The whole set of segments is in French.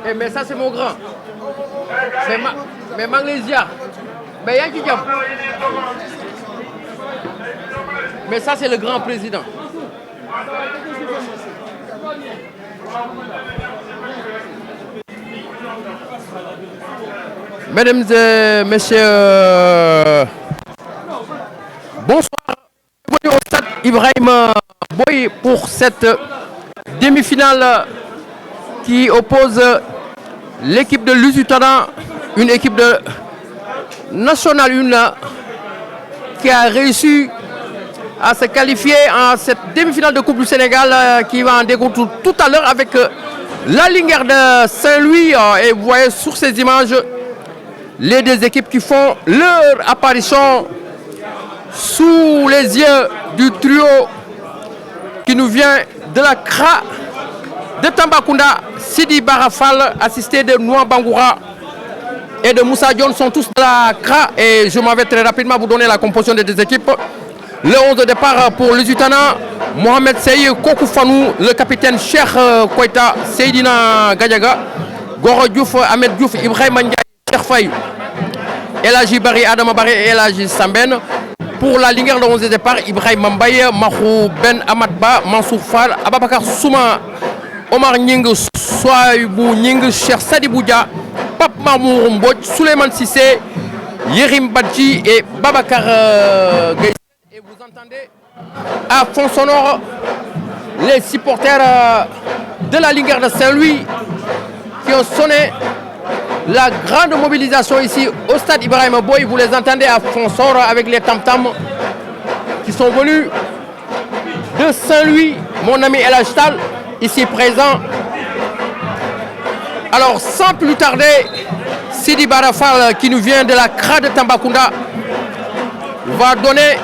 Eh, mais ça, c'est mon grand. Mais Manglésia. Mais Yanki. Mais ça, c'est le grand président. Mesdames et messieurs, bonsoir. Bienvenue au stade Ibrahim Boye pour cette demi-finale qui oppose l'équipe de Lusitana, une équipe de National 1 qui a réussi à se qualifier en cette demi-finale de Coupe du Sénégal qui va en découdre tout à l'heure avec la Linguère de Saint-Louis. Et vous voyez sur ces images les deux équipes qui font leur apparition sous les yeux du trio qui nous vient de la CRA de Tambacounda. Sidi Barafal, assisté de Noa Bangoura et de Moussa Dione, sont tous de la CRA. Et je m'en vais très rapidement vous donner la composition des deux équipes. Le 11 de départ pour Lusitana, Mohamed Sey Kokoufanou, le capitaine Cheikh Koita, Seydina Gadiaga, Goro Diouf, Ahmed Diouf, Ibrahim Ndiaye, Cheikh Faye, Elhaji Bari, Adama Bari et Elhaji Samben. Pour la ligne de 11 de départ, Ibrahim Mambaye, Mahou Ben Amadba, Mansour Fall, Ababakar Souma, Omar Nying, Soaibou Nying, Cheikh Sadiboudia, Pape Mamour Mbodj, Souleymane Sissé, Yerim Badji et Babakar Gaïs. Et vous entendez à fond sonore les supporters de la Ligue de Saint-Louis qui ont sonné la grande mobilisation ici au stade Ibrahim Boye. Vous les entendez à fond sonore avec les tam-tams qui sont venus de Saint-Louis. Mon ami El Ashtal ici présent. Alors sans plus tarder, Sidi Barafal qui nous vient de la CRA de Tambacounda va donner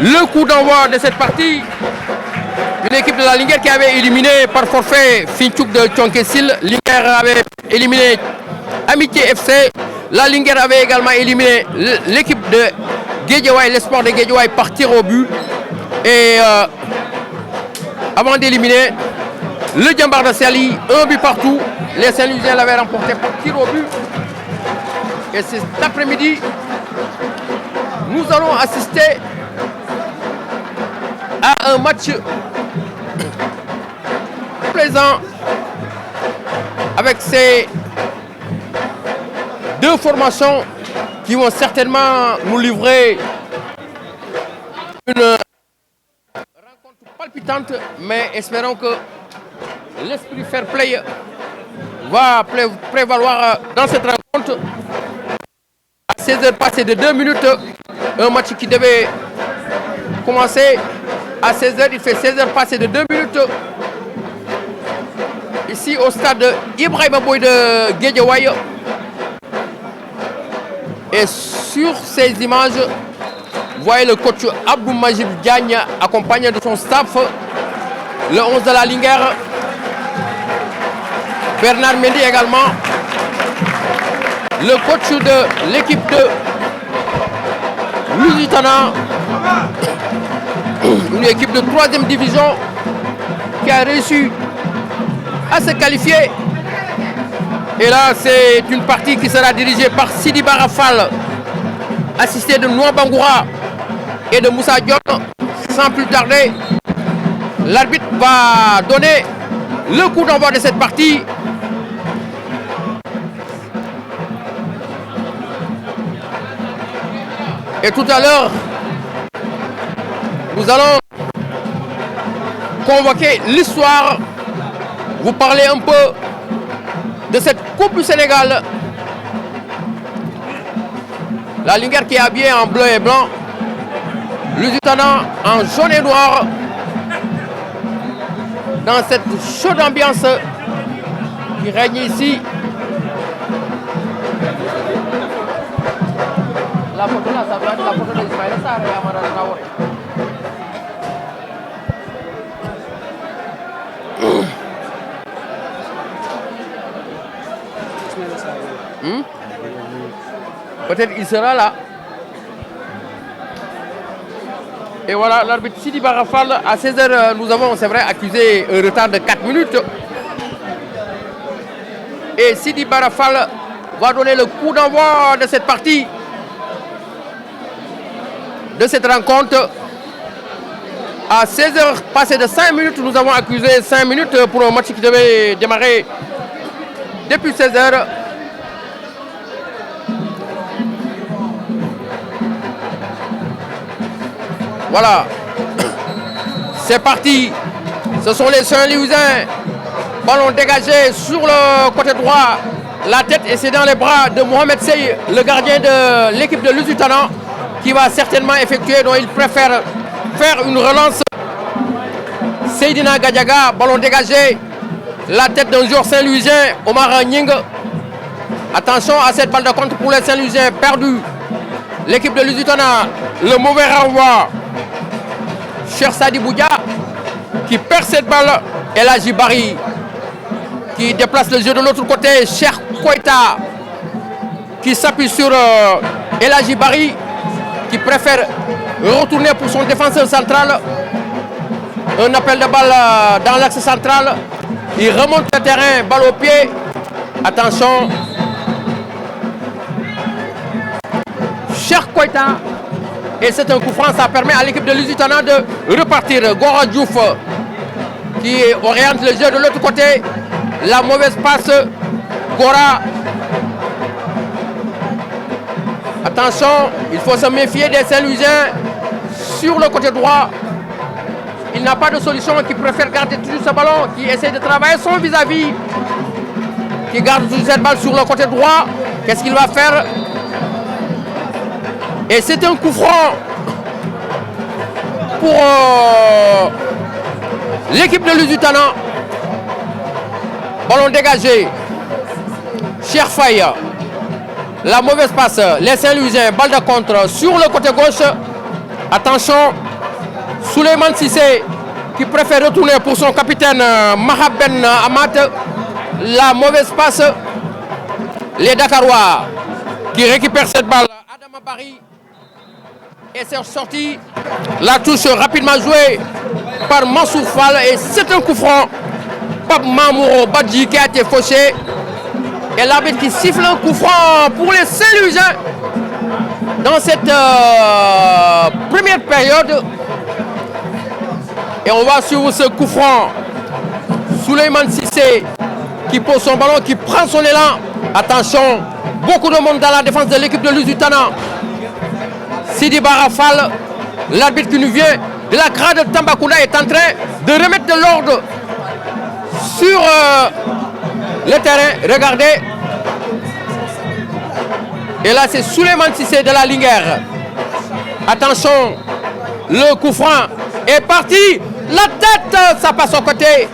le coup d'envoi de cette partie. Une équipe de la Linguère qui avait éliminé par forfait Finchouk de Tchonkessil. Linguère avait éliminé Amitié FC. La Linguère avait également éliminé l'équipe de Guédiawaye, l'espoir de Guédiawaye par tir au but. Et avant d'éliminer le Djambar de Sali, un but partout. Les Saint-Louisiens l'avaient remporté par tir au but. Et cet après-midi, nous allons assister à un match plaisant avec ces deux formations qui vont certainement nous livrer une rencontre palpitante, mais espérons que l'esprit fair play va prévaloir dans cette rencontre. À 16h passées de 2 minutes, un match qui devait commencer à 16h, il fait 16h passées de 2 minutes. Ici au stade Ibrahim Boye de Guédiawaye. Et sur ces images, vous voyez le coach Abdou Majib Diagne accompagné de son staff. Le 11 de la Linguère, Bernard Mendy également. Le coach de l'équipe de Lusitana, une équipe de 3e division qui a réussi à se qualifier. Et là, c'est une partie qui sera dirigée par Sidi Barafal, assisté de Noa Bangoura et de Moussa Dione. Sans plus tarder, l'arbitre va donner le coup d'envoi de cette partie. Et tout à l'heure, nous allons convoquer l'histoire, vous parler un peu de cette Coupe du Sénégal. La Linguère qui est habillée en bleu et blanc, Lusitana en jaune et noir, dans cette chaude ambiance qui règne ici. La photo là, ça doit être la photo d'Ismaël Sarr et Amara Traoré. Peut-être il sera là. Et voilà, l'arbitre Sidi Barafal, à 16h, nous avons, c'est vrai, accusé un retard de 4 minutes. Et Sidi Barafal va donner le coup d'envoi de cette partie, de cette rencontre. À 16h, passé de 5 minutes, nous avons accusé 5 minutes pour un match qui devait démarrer depuis 16h. Voilà, c'est parti. Ce sont les Saint-Louisiens. Ballon dégagé sur le côté droit. La tête et c'est dans les bras de Mohamed Sey, le gardien de l'équipe de Lusitana, qui va certainement effectuer, dont il préfère faire une relance. Seydina Gadiaga, ballon dégagé. La tête d'un joueur Saint-Louisien, Omar Nying. Attention à cette balle de contre pour les Saint-Louisiens, perdu. L'équipe de Lusitana, le mauvais renvoi. Cher Sadi Boudia qui perd cette balle. Et là Jibari qui déplace le jeu de l'autre côté. Cher Koita qui s'appuie sur Elhaji Bari qui préfère retourner pour son défenseur central. Un appel de balle dans l'axe central. Il remonte le terrain, balle au pied. Attention. Cher Koita. Et c'est un coup franc, ça permet à l'équipe de Lusitana de repartir. Gora Diouf qui oriente le jeu de l'autre côté. La mauvaise passe. Gora. Attention, il faut se méfier des Saint-Louisiens sur le côté droit. Il n'a pas de solution, qui préfère garder toujours ce ballon, qui essaie de travailler son vis-à-vis, qui garde toujours cette balle sur le côté droit. Qu'est-ce qu'il va faire? Et c'est un coup franc pour l'équipe de Lusitana. Ballon dégagé. Cher Faye. La mauvaise passe. Les Saint-Louisiens, balle de contre sur le côté gauche. Attention. Souleymane Cissé qui préfère retourner pour son capitaine Mahaben Amat. La mauvaise passe. Les Dakarois qui récupèrent cette balle. Adama Barry. Et c'est sorti. La touche rapidement jouée par Mansour Fall. Et c'est un coup franc. Pape Mamouro Badji qui a été fauché. Et l'arbitre qui siffle un coup franc pour les Saint-Louisiens dans cette première période. Et on va suivre ce coup franc. Souleymane Cissé qui pose son ballon, qui prend son élan. Attention, beaucoup de monde dans la défense de l'équipe de Lusitana. Sidi Barafal, l'arbitre qui nous vient de la grade de Tambacounda, est en train de remettre de l'ordre sur le terrain. Regardez. Et là, c'est Souleymane Cissé de la Linguère. Attention, le coup franc est parti. La tête, ça passe au côté.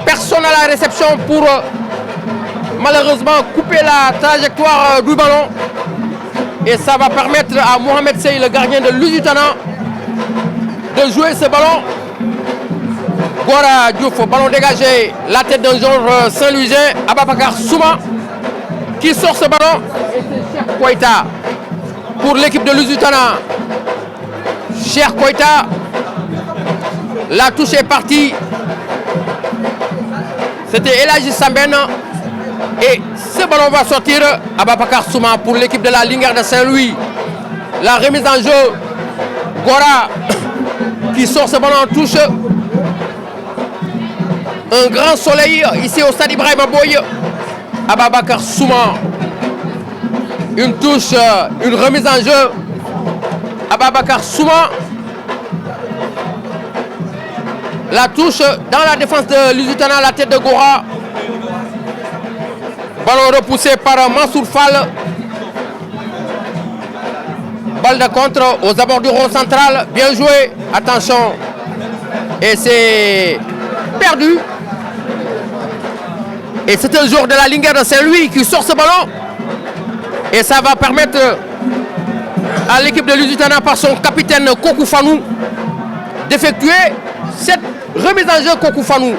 Personne à la réception pour malheureusement couper la trajectoire du ballon. Et ça va permettre à Mohamed Sey, le gardien de Lusitana, de jouer ce ballon. Gora Diouf, ballon dégagé. La tête d'un joueur Saint-Louisien, Ababakar Souma, qui sort ce ballon. Et c'est Cher Koita pour l'équipe de Lusitana. Cher Koita. La touche est partie. C'était Elhaji Samben. Et ce ballon va sortir. Ababakar Souma pour l'équipe de la Linguère de Saint-Louis. La remise en jeu. Gora qui sort ce ballon en touche. Un grand soleil ici au stade Ibrahima Boye. Ababakar Souma. Une touche, une remise en jeu. Ababakar Souma. La touche dans la défense de Lusitana, la tête de Gora. Ballon repoussé par Mansour Fall. Balle de contre aux abords du rond central. Bien joué. Attention. Et c'est perdu. Et c'est un joueur de la Linguère de Saint-Louis qui sort ce ballon. Et ça va permettre à l'équipe de Lusitana par son capitaine Kokou Fanou d'effectuer cette remise en jeu. Kokou Fanou,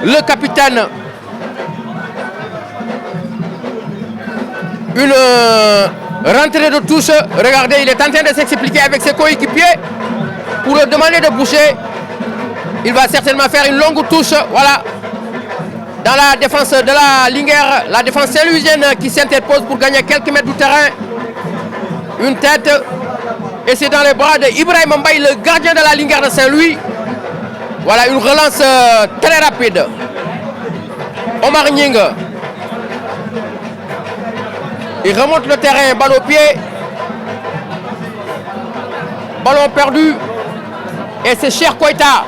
le capitaine. Une rentrée de touche. Regardez, il est en train de s'expliquer avec ses coéquipiers pour leur demander de bouger. Il va certainement faire une longue touche. Voilà. dans la défense de la Linguère, la défense saint-louisienne qui s'interpose pour gagner quelques mètres du terrain. Une tête, et c'est dans les bras d'Ibrahim Mbaye, le gardien de la Linguère de Saint-Louis. Voilà une relance très rapide. Omar Nying. Il remonte le terrain, balle au pied. Ballon perdu. Et c'est Cheikh Koita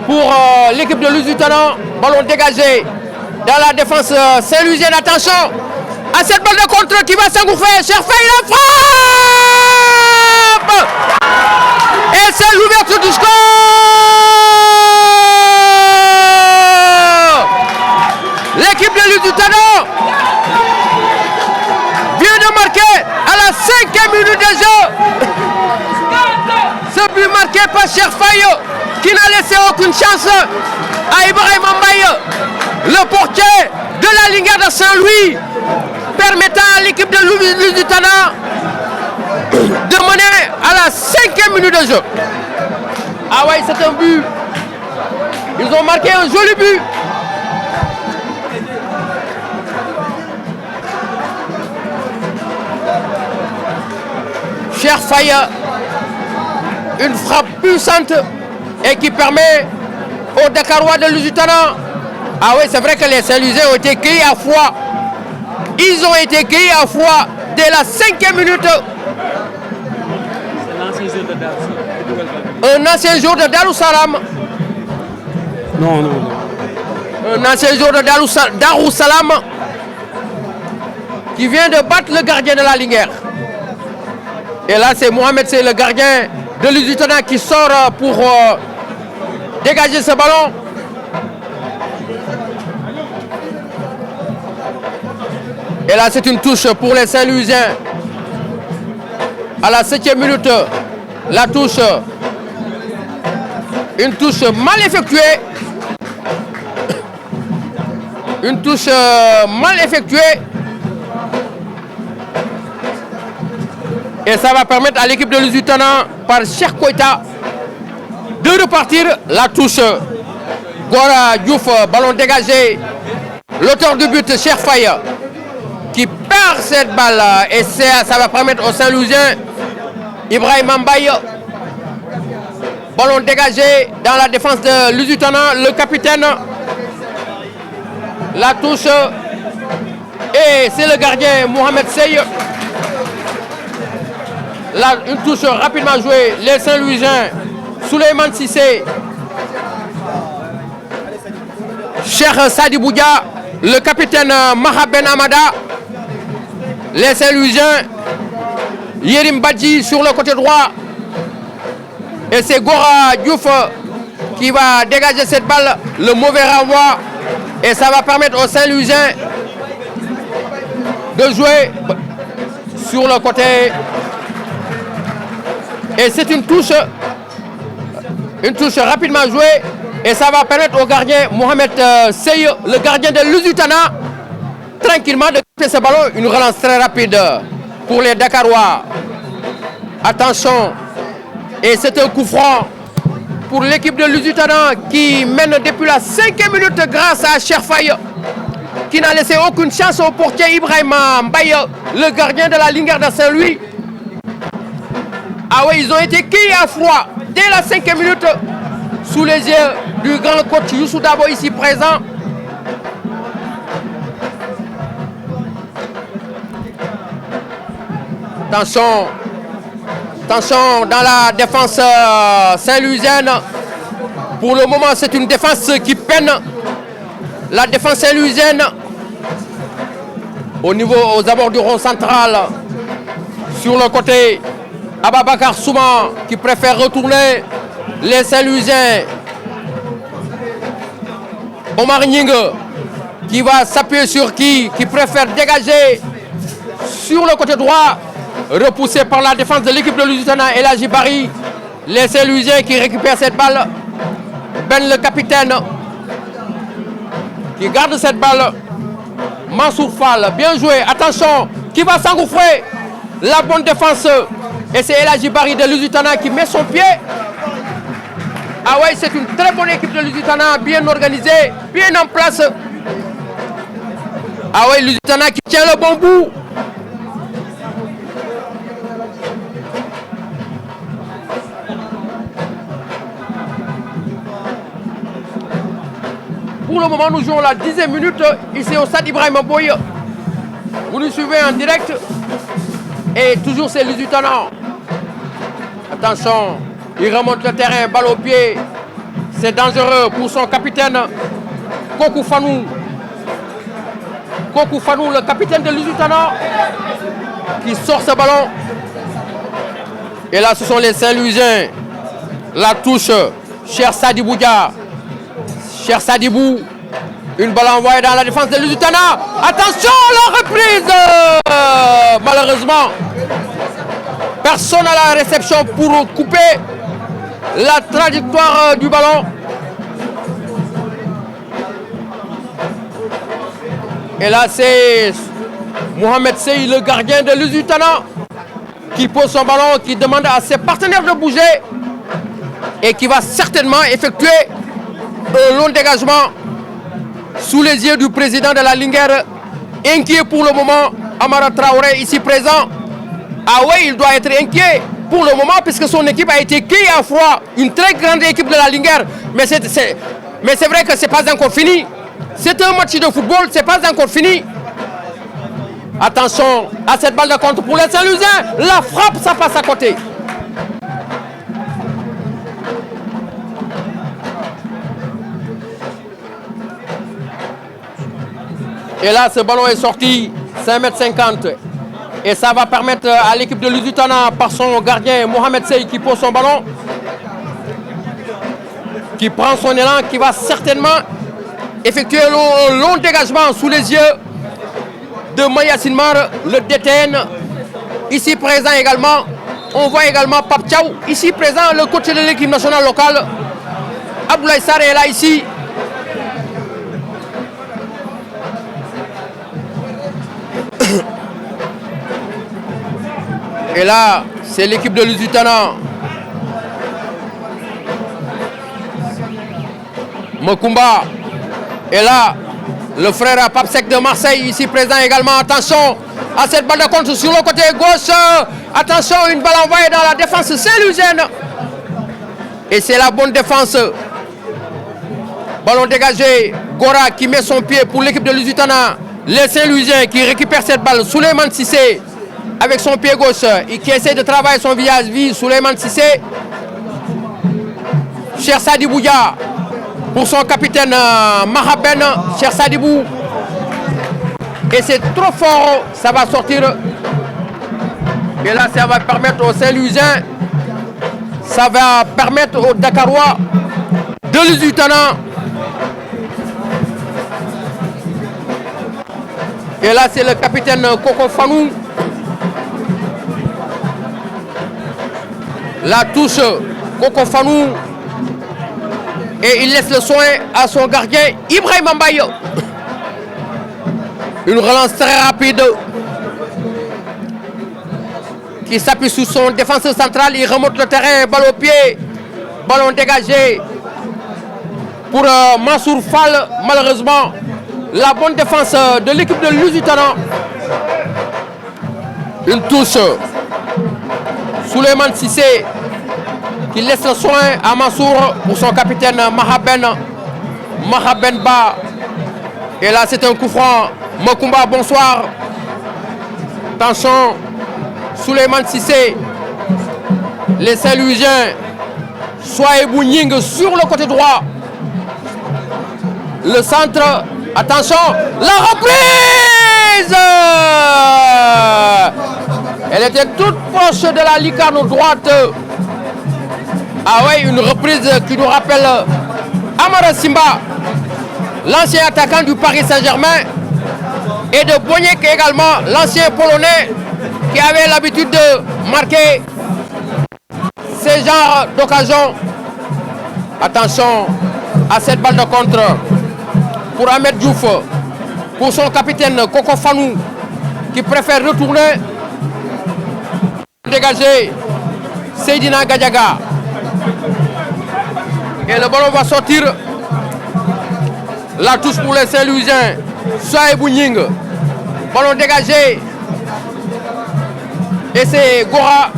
pour l'équipe de Lusitano. Ballon dégagé dans la défense saint-louisienne. Attention à cette balle de contre qui va s'engouffrer. Cheikh Faye la frappe. Et c'est l'ouverture du score. L'équipe de Lusitano vient de marquer à la 5e minute de jeu. Ce but marqué par Cheikh Faye qui n'a laissé aucune chance à Ibrahim Mbaye, le portier de la Linguère de Saint-Louis, permettant à l'équipe de Lusitana de mener à la 5e minute de jeu. Ah ouais, c'est un but. Ils ont marqué un joli but. Cheikh Faye, une frappe puissante et qui permet aux Dakarois de Lusitana. Ah oui, c'est vrai que les Saint-Louisiens ont été cueillis à froid. Ils ont été cueillis à froid dès la 5e minute. Un ancien joueur de Darussalam. Non. Un ancien joueur de Darussalam qui vient de battre le gardien de la Linguère. Et là, c'est Mohamed, c'est le gardien de Lusitana qui sort pour dégager ce ballon. Et là, c'est une touche pour les Saint-Louisiens. À la 7e minute, la touche. Une touche mal effectuée. Une touche mal effectuée. Et ça va permettre à l'équipe de Lusitana, par Cheikh Koita, de repartir. La touche. Gora Diouf, ballon dégagé. L'auteur du but, Cheikh Faye, qui perd cette balle. Et ça va permettre aux Saint-Louisiens, Ibrahim Mbaye, ballon dégagé dans la défense de Lusitana, le capitaine. La touche. Et c'est le gardien Mohamed Sey. Là, une touche rapidement jouée. Les Saint-Louisiens, Souleymane Sissé, Cheikh Sadi Boudia, le capitaine Maha Ben Amada. Les Saint-Louisiens, Yerim Badji sur le côté droit. Et c'est Gora Diouf qui va dégager cette balle. Le mauvais renvoi. Et ça va permettre aux Saint-Louisiens de jouer sur le côté. Et c'est une touche rapidement jouée. Et ça va permettre au gardien Mohamed Sey, le gardien de Lusitana, tranquillement de quitter ce ballon. Une relance très rapide pour les Dakarois. Attention. Et c'est un coup franc pour l'équipe de Lusitana qui mène depuis la 5e minute grâce à Cheikh Faye, qui n'a laissé aucune chance au portier Ibrahim Mbaye, le gardien de la Linguère de Saint-Louis. Ah oui, ils ont été cueillis à froid dès la 5e minute sous les yeux du grand coach Youssou Dabo ici présent. Attention dans la défense saint-louisienne. Pour le moment, c'est une défense qui peine. La défense saint-louisienne aux abords du rond central. Sur le côté, Ababakar Souma qui préfère retourner. Les Saint-Louisiens. Omar Nying qui va s'appuyer sur qui préfère dégager sur le côté droit. Repoussé par la défense de l'équipe de Lusitana et la Jibari. Les Saint-Louisiens qui récupèrent cette balle. Ben le capitaine qui garde cette balle. Mansour Fall, bien joué. Attention, qui va s'engouffrer. La bonne défense. Et c'est El Hadji Barry de Lusitana qui met son pied. Ah ouais, c'est une très bonne équipe de Lusitana, bien organisée, bien en place. Ah ouais, Lusitana qui tient le bon bout. Pour le moment, nous jouons la 10e minute ici au stade Ibrahim Boye. Vous nous suivez en direct. Et toujours c'est Lusitana. Attention, il remonte le terrain, balle au pied. C'est dangereux pour son capitaine, Kokou Fanou. Kokou Fanou, le capitaine de Lusitana, qui sort ce ballon. Et là, ce sont les Saint-Louisiens. La touche, cher Sadiboudia. Cher Sadibou, une balle envoyée dans la défense de Lusitana. Attention, la reprise. Malheureusement, personne à la réception pour couper la trajectoire du ballon. Et là, c'est Mohamed Sey, le gardien de Lusitana, qui pose son ballon, qui demande à ses partenaires de bouger et qui va certainement effectuer un long dégagement sous les yeux du président de la Linguère, inquiet pour le moment, Amara Traoré, ici présent. Ah ouais, il doit être inquiet pour le moment puisque son équipe a été cueillie à froid. Une très grande équipe de la Linguère. Mais c'est vrai que ce n'est pas encore fini. C'est un match de football, ce n'est pas encore fini. Attention à cette balle de contre pour les Saint-Louisiens. La frappe, ça passe à côté. Et là, ce ballon est sorti 5,50 m. Et ça va permettre à l'équipe de Lusitana, par son gardien Mohamed Sey, qui pose son ballon, qui prend son élan, qui va certainement effectuer un long dégagement sous les yeux de Maya Sinmar, le DTN, ici présent également. On voit également Pape Tchaou, ici présent, le coach de l'équipe nationale locale. Abdoulaye Sarr est là, ici. Et là, c'est l'équipe de Lusitana. Mokumba. Et là, le frère à Papsek de Marseille, ici présent également. Attention à cette balle de contre sur le côté gauche. Attention, une balle envoyée dans la défense saint-louisienne. Et c'est la bonne défense. Ballon dégagé. Gora qui met son pied pour l'équipe de Lusitana. Les Saint-Louisiens qui récupèrent cette balle. Souleymane Sissé avec son pied gauche et qui essaie de travailler son vis-à-vis. Souleymane Sissé. Cher Sadibouya pour son capitaine Mahaben. Cher Sadibou. Et c'est trop fort. Ça va sortir. Et là, ça va permettre aux Saint-Louisiens. Ça va permettre aux Dakarois de Lusitana. Et là, c'est le capitaine Koko Fanou. La touche Koko Fanou. Et il laisse le soin à son gardien Ibrahim Mbaye. Une relance très rapide. Qui s'appuie sur son défenseur central. Il remonte le terrain, balle au pied. Ballon dégagé pour Mansour Fall, malheureusement. La bonne défense de l'équipe de Lusitana. Une touche. Souleymane Sissé qui laisse le soin à Mansour pour son capitaine Mahaben Ba. Et là, c'est un coup franc. Mokumba, bonsoir. Attention. Souleymane Sissé. Les Saint-Louisiens. Soaibou Nying sur le côté droit. Le centre. Attention, la reprise. Elle était toute proche de la lucarne droite. Ah ouais, une reprise qui nous rappelle Amara Simba, l'ancien attaquant du Paris Saint-Germain, et de Boniek également, l'ancien Polonais qui avait l'habitude de marquer ces genres d'occasions. Attention à cette balle de contre pour Ahmed Diouf, pour son capitaine Koko Fanou, qui préfère retourner, dégager Seydina Gadiaga. Et le ballon va sortir. La touche pour les Saint-Louisiens. Sohaibou Nying. Ballon dégagé. Et c'est Gora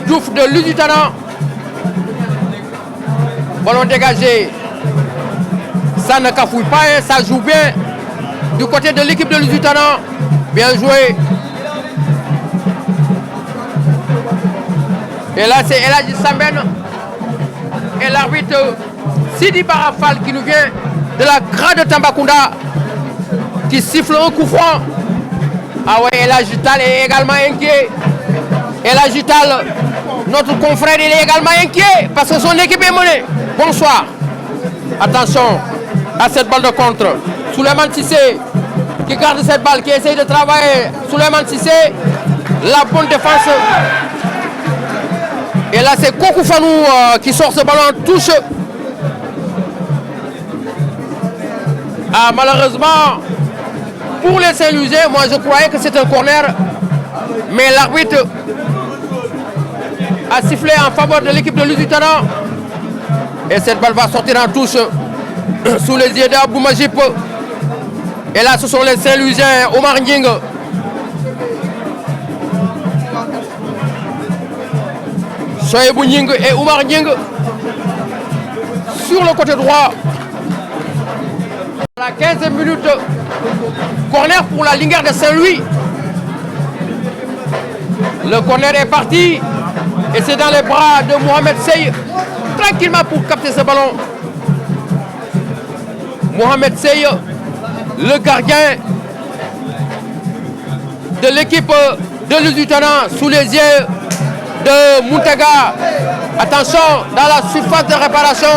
Diouf de Lusitana. Ballon dégagé. Ça ne cafouille pas, hein, ça joue bien. Du côté de l'équipe de Lusitana. Bien joué. Et là, c'est Eladji Samben et l'arbitre Sidi Barafal qui nous vient de la grade Tambacounda qui siffle un coup franc. Ah ouais, Eladji Tal est également inquiet. Eladji Tal, notre confrère, il est également inquiet parce que son équipe est menée. Bonsoir. Attention à cette balle de contre. Souleymane Cissé qui garde cette balle, qui essaye de travailler. Souleymane Cissé, la bonne défense. Et là, c'est Kokou Fanou qui sort ce ballon en touche. Ah, malheureusement, pour les Saint-Louisiens, moi je croyais que c'était un corner. Mais l'arbitre a sifflé en faveur de l'équipe de Lusitana. Et cette balle va sortir en touche sous les yeux d'Abou Majip. Et là, ce sont les Saint-Louisiens, Omar Nying. Sohaibou Nying et Omar Nying sur le côté droit. À la 15e minute, corner pour la Linguère de Saint-Louis. Le corner est parti et c'est dans les bras de Mohamed Sey tranquillement pour capter ce ballon. Mohamed Sey, le gardien de l'équipe de Lusitana, sous les yeux de Moutaga. Attention dans la surface de réparation.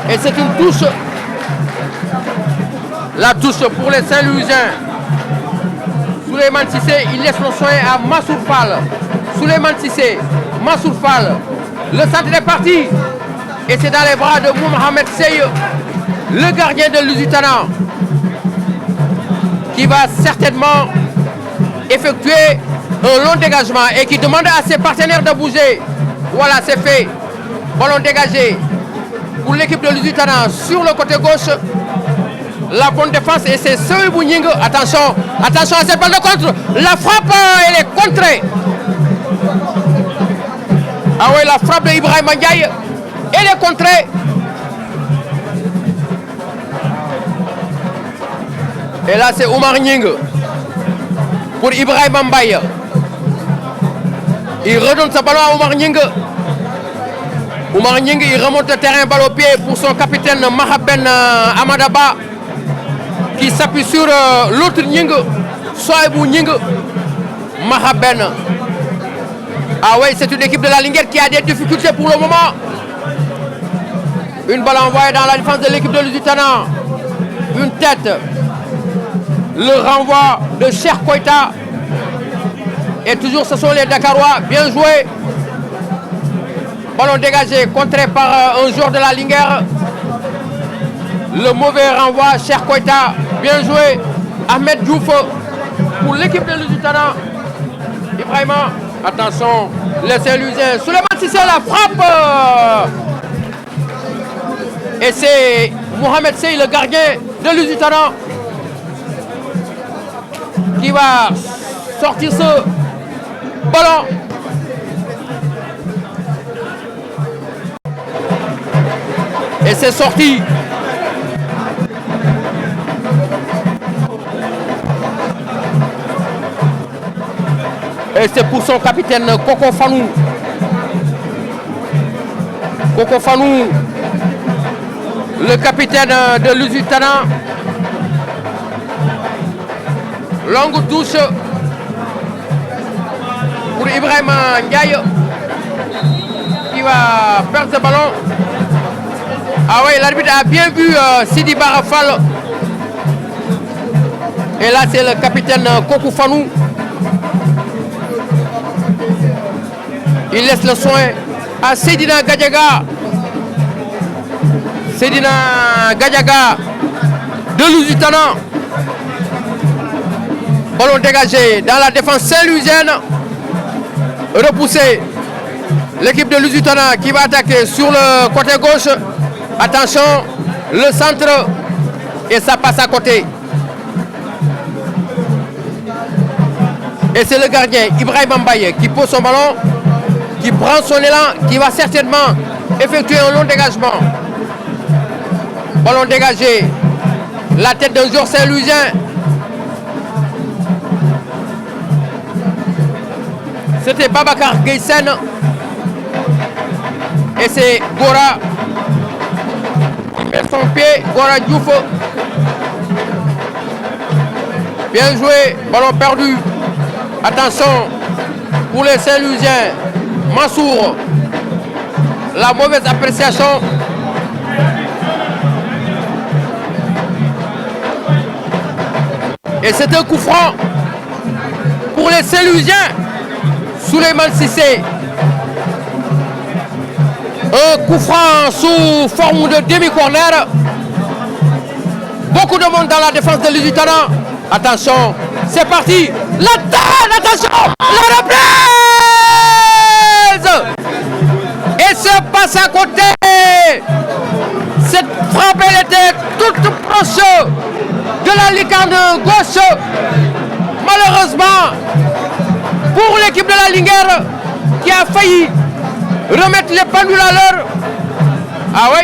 Et c'est une touche. La touche pour les Saint-Louisiens. Souleymane Cissé, il laisse le soin à Mansour Fall. Souleymane Cissé, Mansour Fall. Le centre est parti. Et c'est dans les bras de Mohamed Sey, le gardien de Lusitana, qui va certainement effectuer un long dégagement et qui demande à ses partenaires de bouger. Voilà, c'est fait. Ballon dégagé pour l'équipe de Lusitana sur le côté gauche. La bonne défense et c'est Sohaibou Nying. Attention, attention à cette balle de contre. La frappe, elle est contrée. Ah oui, la frappe d'Ibrahim Ndiaye, elle est contrée. Et là, c'est Omar Nying pour Ibrahim Mbaye. Il redonne ce ballon à Omar Nying. Omar Nying, il remonte le terrain, balle au pied pour son capitaine Mahaben Amadaba, qui s'appuie sur l'autre Nying, Sohaibou Nying. Mahaben. Ah ouais, c'est une équipe de la Linguère qui a des difficultés pour le moment. Une balle envoyée dans la défense de l'équipe de Lusitana. Une tête. Le renvoi de Cheikh Koita. Et toujours ce sont les Dakarois. Bien joué. Ballon dégagé, contré par un joueur de la Linguère. Le mauvais renvoi, Cheikh Koita. Bien joué. Ahmed Diouf pour l'équipe de Lusitana. Ibrahima. Attention, les Saint-Louisiens. Souleymane Cissé, la frappe. Et c'est Mohamed Sey, le gardien de Lusitana, qui va sortir ce ballon. Et c'est sorti. Et c'est pour son capitaine Koko Fanou. Koko Fanou, le capitaine de Lusitana. Longue touche pour Ibrahim Ndiaye, qui va perdre ce ballon. Ah oui, l'arbitre a bien vu Sidi Barafal. Et là, c'est le capitaine Koko Fanou. Il laisse le soin à Seydina Gadiaga. Seydina Gadiaga de Lusitana. Ballon dégagé dans la défense saint-louisienne. Repoussé. l'équipe de Lusitana qui va attaquer sur le côté gauche. Attention, le centre et ça passe à côté. Et c'est le gardien Ibrahim Mbaye qui pose son ballon, qui prend son élan, qui va certainement effectuer un long dégagement. Ballon dégagé. La tête d'un joueur Saint-Louisien. C'était Babacar Gaysen. Et c'est Gora. Il met son pied. Gora Diouf. Bien joué. Ballon perdu. Attention pour les Saint-Louisiens. Mansour. La mauvaise appréciation. Et c'est un coup franc pour les Saint-Louisiens. Souleymane Cissé. Un coup franc sous forme de demi-corner. Beaucoup de monde dans la défense de Lusitana. Attention, c'est parti. La tête, attention, la reprise. Et se passe à côté. Cette frappe, elle était toute proche de la lucarne gauche. Malheureusement, pour l'équipe de la Linguère qui a failli remettre les pendules à l'heure. Ah oui.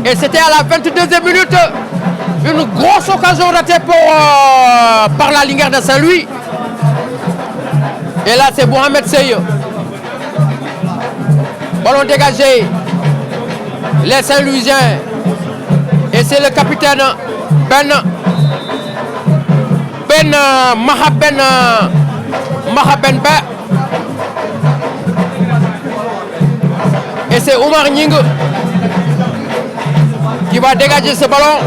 Et c'était à la 22e minute. Une grosse occasion ratée par la Linguère de Saint-Louis. Et là, c'est Mohamed Seye. Ballon dégagé. Les Saint-Louisiens. Et c'est le capitaine Mahaben Ba. Et c'est Omar Nying qui va dégager ce ballon.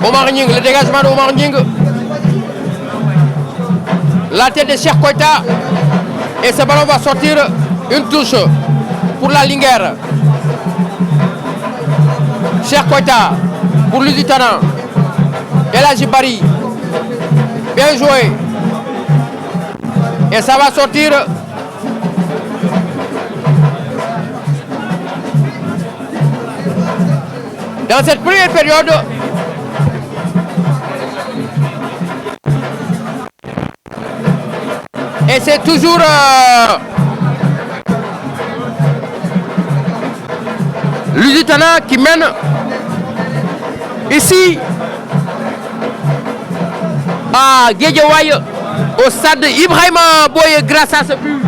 Omar Nying, le dégagement de Omar Nying. La tête de Cheikh Koita. Et ce ballon va sortir une touche pour la Linguère. Cheikh Koita pour Lusitana. El Hadji Bari. Bien joué. Et ça va sortir. Dans cette première période, et c'est toujours Lusitana qui mène ici à Guédiawaye au stade Ibrahima Boye grâce à ce but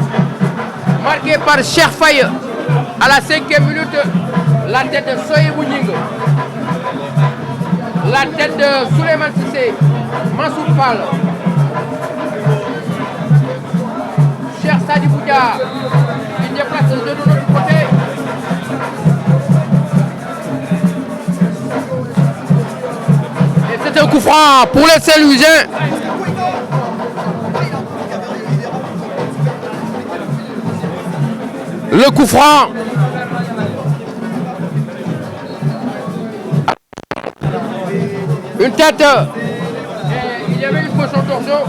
marqué par Cheikh Faye à la 5e minute. La tête de Soye Bouning, la tête de Souleymane Cissé, Mansour Fall, Cheikh Sadi Boudia, qui déplace de l'autre côté. Et c'est un coup franc pour les Saint-Louisiens. Le coup franc. Une tête. Et il y avait une poisson torsion.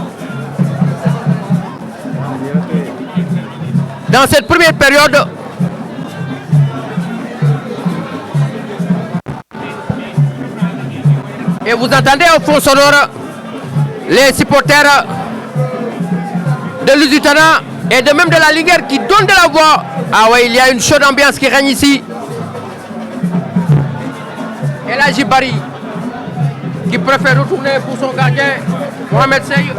Dans cette première période, et vous entendez au fond sonore les supporters de Lusitana et de même de la Linguère qui donnent de la voix. Ah ouais, il y a une chaude ambiance qui règne ici. El Hadji Bari qui préfère retourner pour son gardien, Mohamed Seye.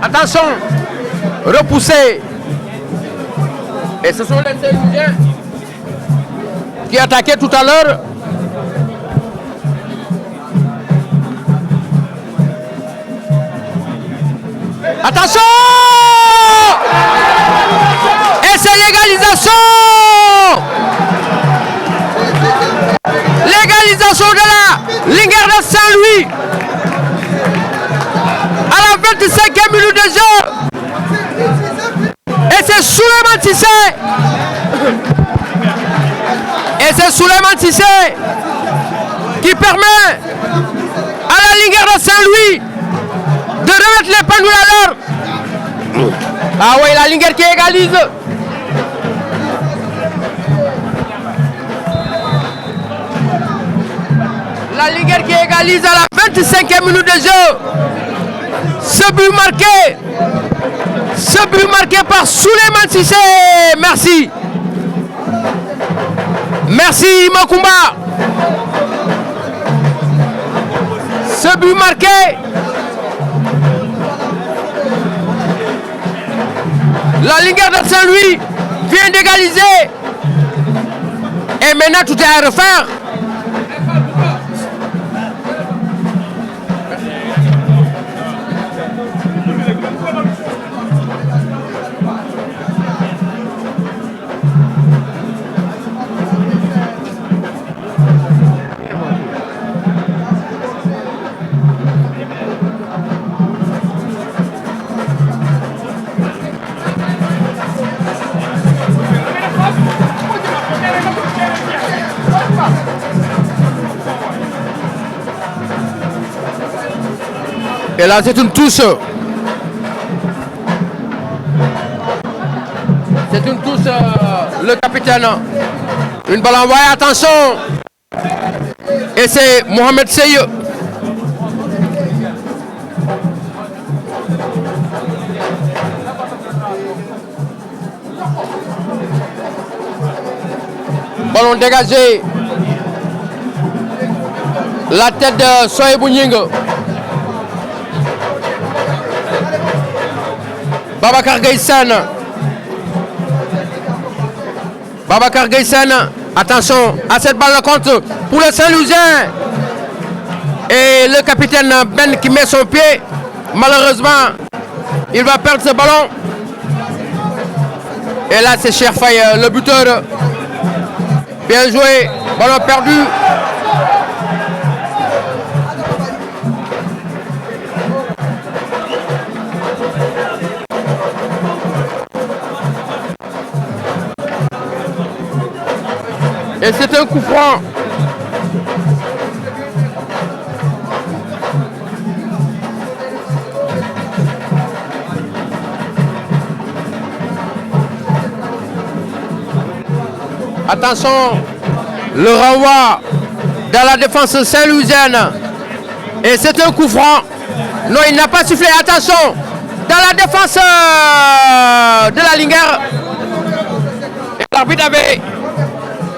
Attention, repoussé. Et ce sont les Saint-Louisiens qui attaquaient tout à l'heure. Attention! Et c'est l'égalisation! L'égalisation de la Saint-Louis. À la 25e minute de jeu. Et c'est Souleymane Cissé. Et c'est Souleymane Cissé qui permet à la Linguère de Saint-Louis de remettre les pendules à l'heure. Ah oui, la Linguère qui égalise. La Linguère qui égalise à la 25e minute de jeu. Ce but marqué par Souleymane Cissé. Merci. Merci Makumba. Ce but marqué. La Linguère de Saint-Louis vient d'égaliser. Et maintenant tout est à refaire. Et là, c'est une touche. C'est une touche, le capitaine. Une balle envoyée, attention. Et c'est Mohamed Seye. Ballon dégagé. La tête de Sohaibou Nying. Babacar Gueye-Sène. Babacar Gueye-Sène. Attention à cette balle de contre pour le Saint-Louisien. Et le capitaine Ben qui met son pied. Malheureusement, il va perdre ce ballon. Et là, c'est Cheikh Faye, le buteur. Bien joué. Ballon perdu. Et c'est un coup franc. Attention, le renvoi dans la défense saint-louisienne. Et c'est un coup franc. Non, il n'a pas sifflé. Attention, dans la défense de la Linguère. Et l'arbitre avait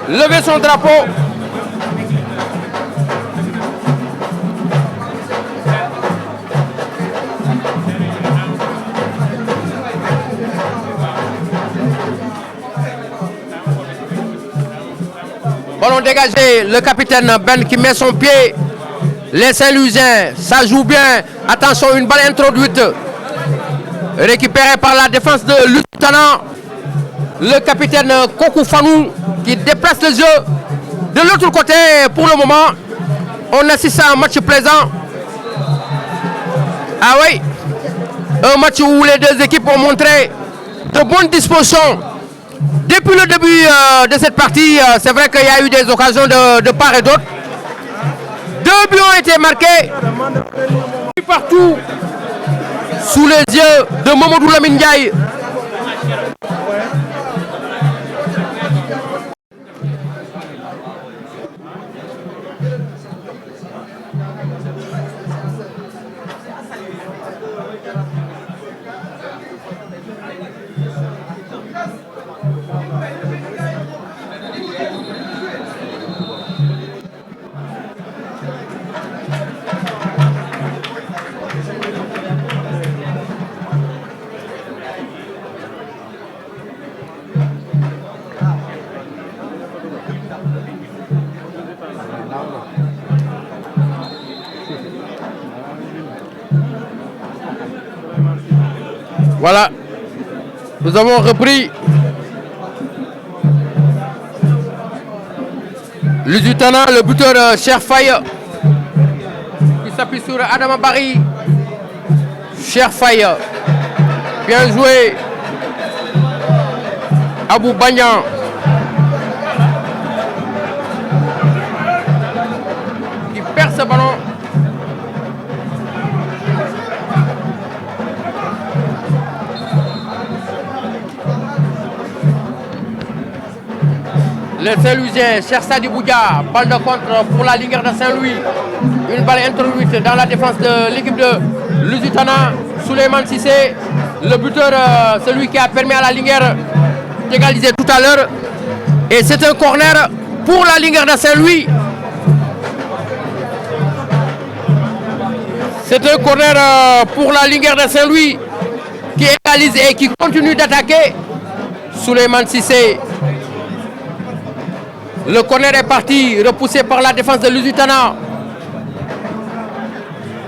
levé son drapeau. Ballon dégagé, le capitaine Ben qui met son pied. Les Saint-Louisiens, ça joue bien. Attention, une balle introduite. Récupérée par la défense de Lutana. Le capitaine Kokou Fanou qui déplace le jeu. De l'autre côté, pour le moment, on assiste à un match plaisant. Ah oui, un match où les deux équipes ont montré de bonnes dispositions. Depuis le début de cette partie, c'est vrai qu'il y a eu des occasions de part et d'autre. 2 buts ont été marqués partout sous les yeux de Mamadou Lamine Ndiaye. Voilà, nous avons repris Lusitana, le buteur Cheikh Faye. qui s'appuie sur Adama Barry. Cher Faye. Bien joué. Abou Banyan. Qui perd ce ballon. Le Saint-Louisien, cher Sadi Boudia, balle de contre pour la Linguère de Saint-Louis. Une balle introduite dans la défense de l'équipe de Lusitana. Souleymane Cissé, le buteur, celui qui a permis à la Linguère d'égaliser tout à l'heure. Et c'est un corner pour la Linguère de Saint-Louis. C'est un corner pour la Linguère de Saint-Louis qui égalise et qui continue d'attaquer. Souleymane Cissé. Le corner est parti, repoussé par la défense de Lusitana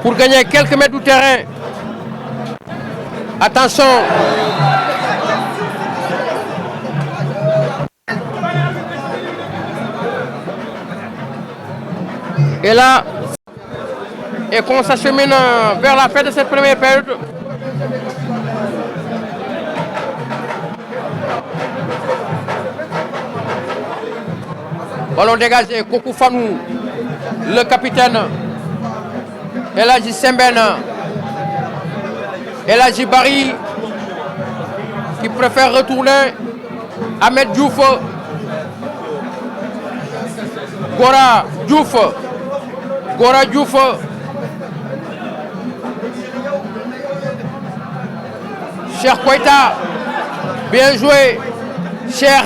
pour gagner quelques mètres du terrain. Attention. Et là, et qu'on s'achemine vers la fin de cette première période. Ballon dégagé, Kokou Fanou, le capitaine, Eladji Sembène, Eladji Barry, qui préfère retourner, Ahmed Diouf, Gora Diouf, Cher Koïta, bien joué, cher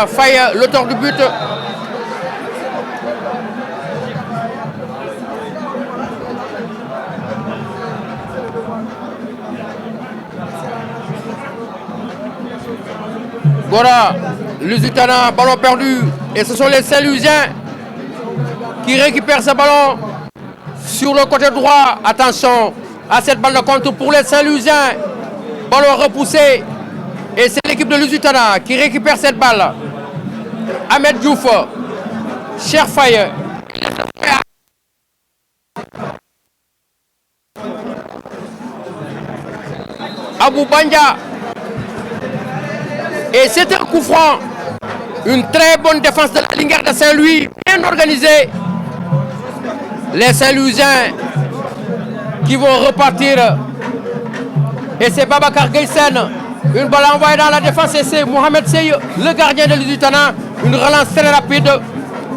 Faye, l'auteur du but. Gora, Lusitana, ballon perdu. Et ce sont les Saint-Louisiens qui récupèrent ce ballon sur le côté droit. Attention à cette balle de contre pour les Saint-Louisiens. Ballon repoussé. Et c'est l'équipe de Lusitana qui récupère cette balle. Ahmed Diouf, Cher Faye. Abou Banja. Et c'est un coup franc. Une très bonne défense de la Linguère de Saint-Louis, bien organisée. Les Saint-Louisiens qui vont repartir. Et c'est Babacar Gaysen. Une balle envoyée dans la défense et c'est Mohamed Sey, le gardien de Lusitana. Une relance très rapide.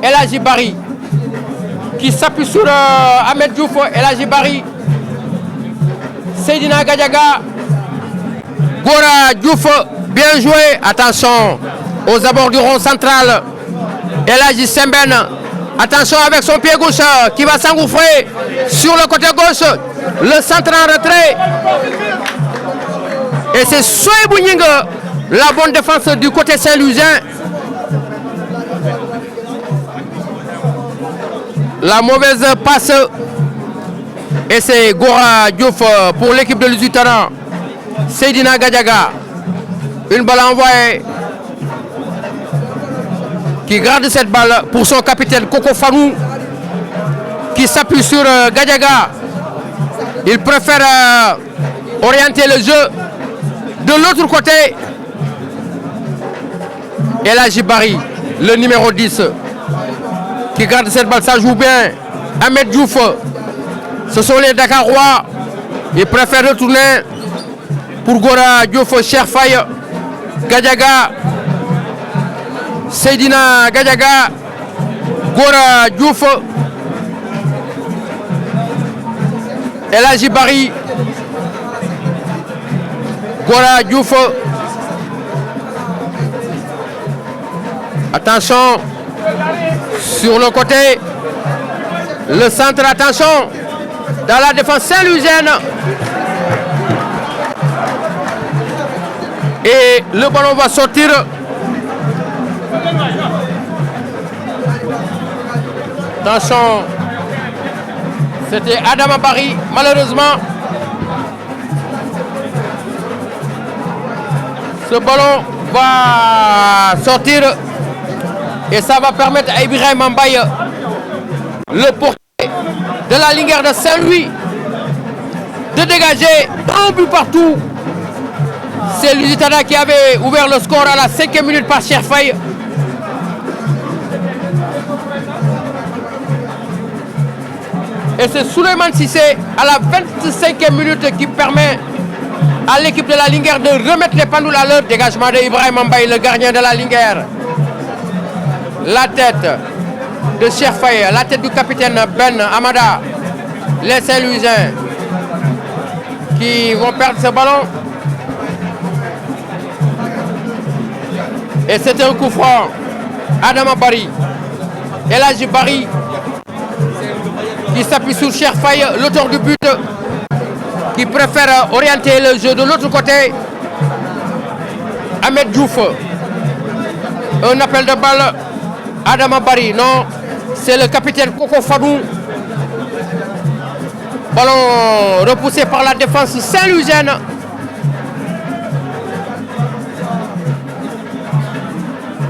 Eladji Barry qui s'appuie sur Ahmed Diouf. Eladji Barry. Seydina Gadiaga. Gora Diouf. Bien joué, attention aux abords du rond central. Eladji Sembène, attention avec son pied gauche qui va s'engouffrer sur le côté gauche. Le centre en retrait. Et c'est Soebou Nying, la bonne défense du côté Saint-Louisien. La mauvaise passe. Et c'est Gora Diouf pour l'équipe de Lusitana. Seydina Gadiaga. Une balle envoyée qui garde cette balle pour son capitaine Koko Fanou qui s'appuie sur Gadiaga. Il préfère orienter le jeu de l'autre côté. Eladji Barry, le numéro 10, qui garde cette balle, ça joue bien. Ahmed Diouf, ce sont les Dakarois. Il préfère retourner pour Gora Diouf, Cher Faye. Gadiaga, Seydina Gadiaga, Gora Diouf, Eladji Barry, Gora Diouf. Attention sur le côté, le centre, attention dans la défense saint-louisienne. Et le ballon va sortir. Attention, c'était Adama Barry, malheureusement. Ce ballon va sortir et ça va permettre à Ibrahim Mbaye, le portier de la Linguère de Saint-Louis de dégager un but partout. C'est Lusitana qui avait ouvert le score à la 5e minute par Cheikh Faye. Et c'est Souleymane Cissé à la 25e minute qui permet à l'équipe de la Linguère de remettre les pendules à l'heure. Dégagement de Ibrahim Mbaye, le gardien de la Linguère. La tête de Cheikh Faye, la tête du capitaine Ben Amada. Les Saint-Louisiens qui vont perdre ce ballon. Et c'est un coup franc. Adama Barry. Elhaji Barry qui s'appuie sur Cheikh Faye, l'auteur du but, qui préfère orienter le jeu de l'autre côté. Ahmed Diouf. Un appel de balle. Adama Barry, non, c'est le capitaine Koko Fadou. Ballon repoussé par la défense saint-louisienne.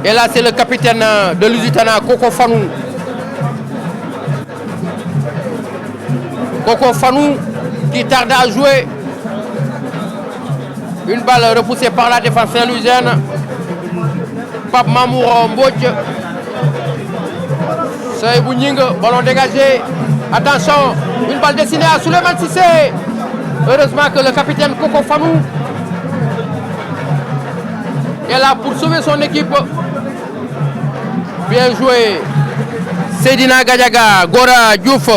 Et là, c'est le capitaine de Lusitana, Koko Fanou. Koko Fanou qui tarde à jouer. Une balle repoussée par la défense saint-louisienne. Pape Mamour Mbodj. Seydou Nying, ballon dégagé. Attention, une balle destinée à Souleymane Cissé. Heureusement que le capitaine Koko Fanou est là pour sauver son équipe. Bien joué. Seydina Gadiaga, Gora Diouf.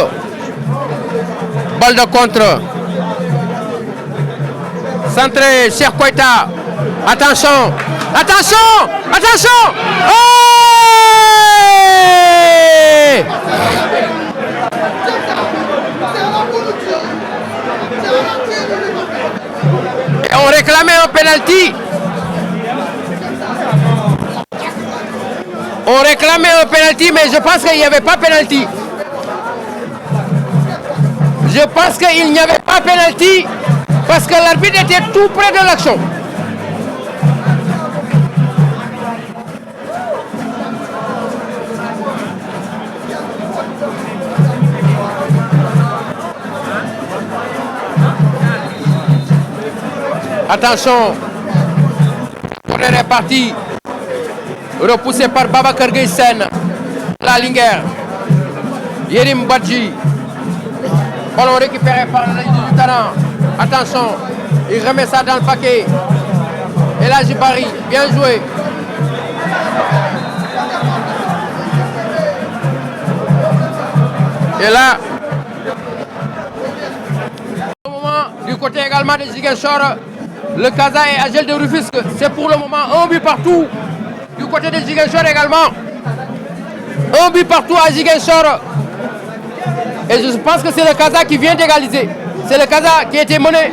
Balle de contre. Centré, Cheikh Koita. Attention, attention, attention. Hey! Et on réclamait un penalty. On réclamait un penalty, mais je pense qu'il n'y avait pas penalty. Je pense qu'il n'y avait pas penalty parce que l'arbitre était tout près de l'action. Attention, on est parti. Repoussé par Babacar Gueye-Sen. La Linguère. Yerim Badji. Ballon récupéré par le talent. Attention, il remet ça dans le paquet. Elhaji Barry, bien joué. Et là, au moment du côté également de Ziguinchor, le Casa et Agel de Rufisque, c'est pour le moment un but partout. Du côté de Ziguinchor également, un but partout à Ziguinchor. Et je pense que c'est le Casa qui vient d'égaliser. C'est le Casa qui a été mené.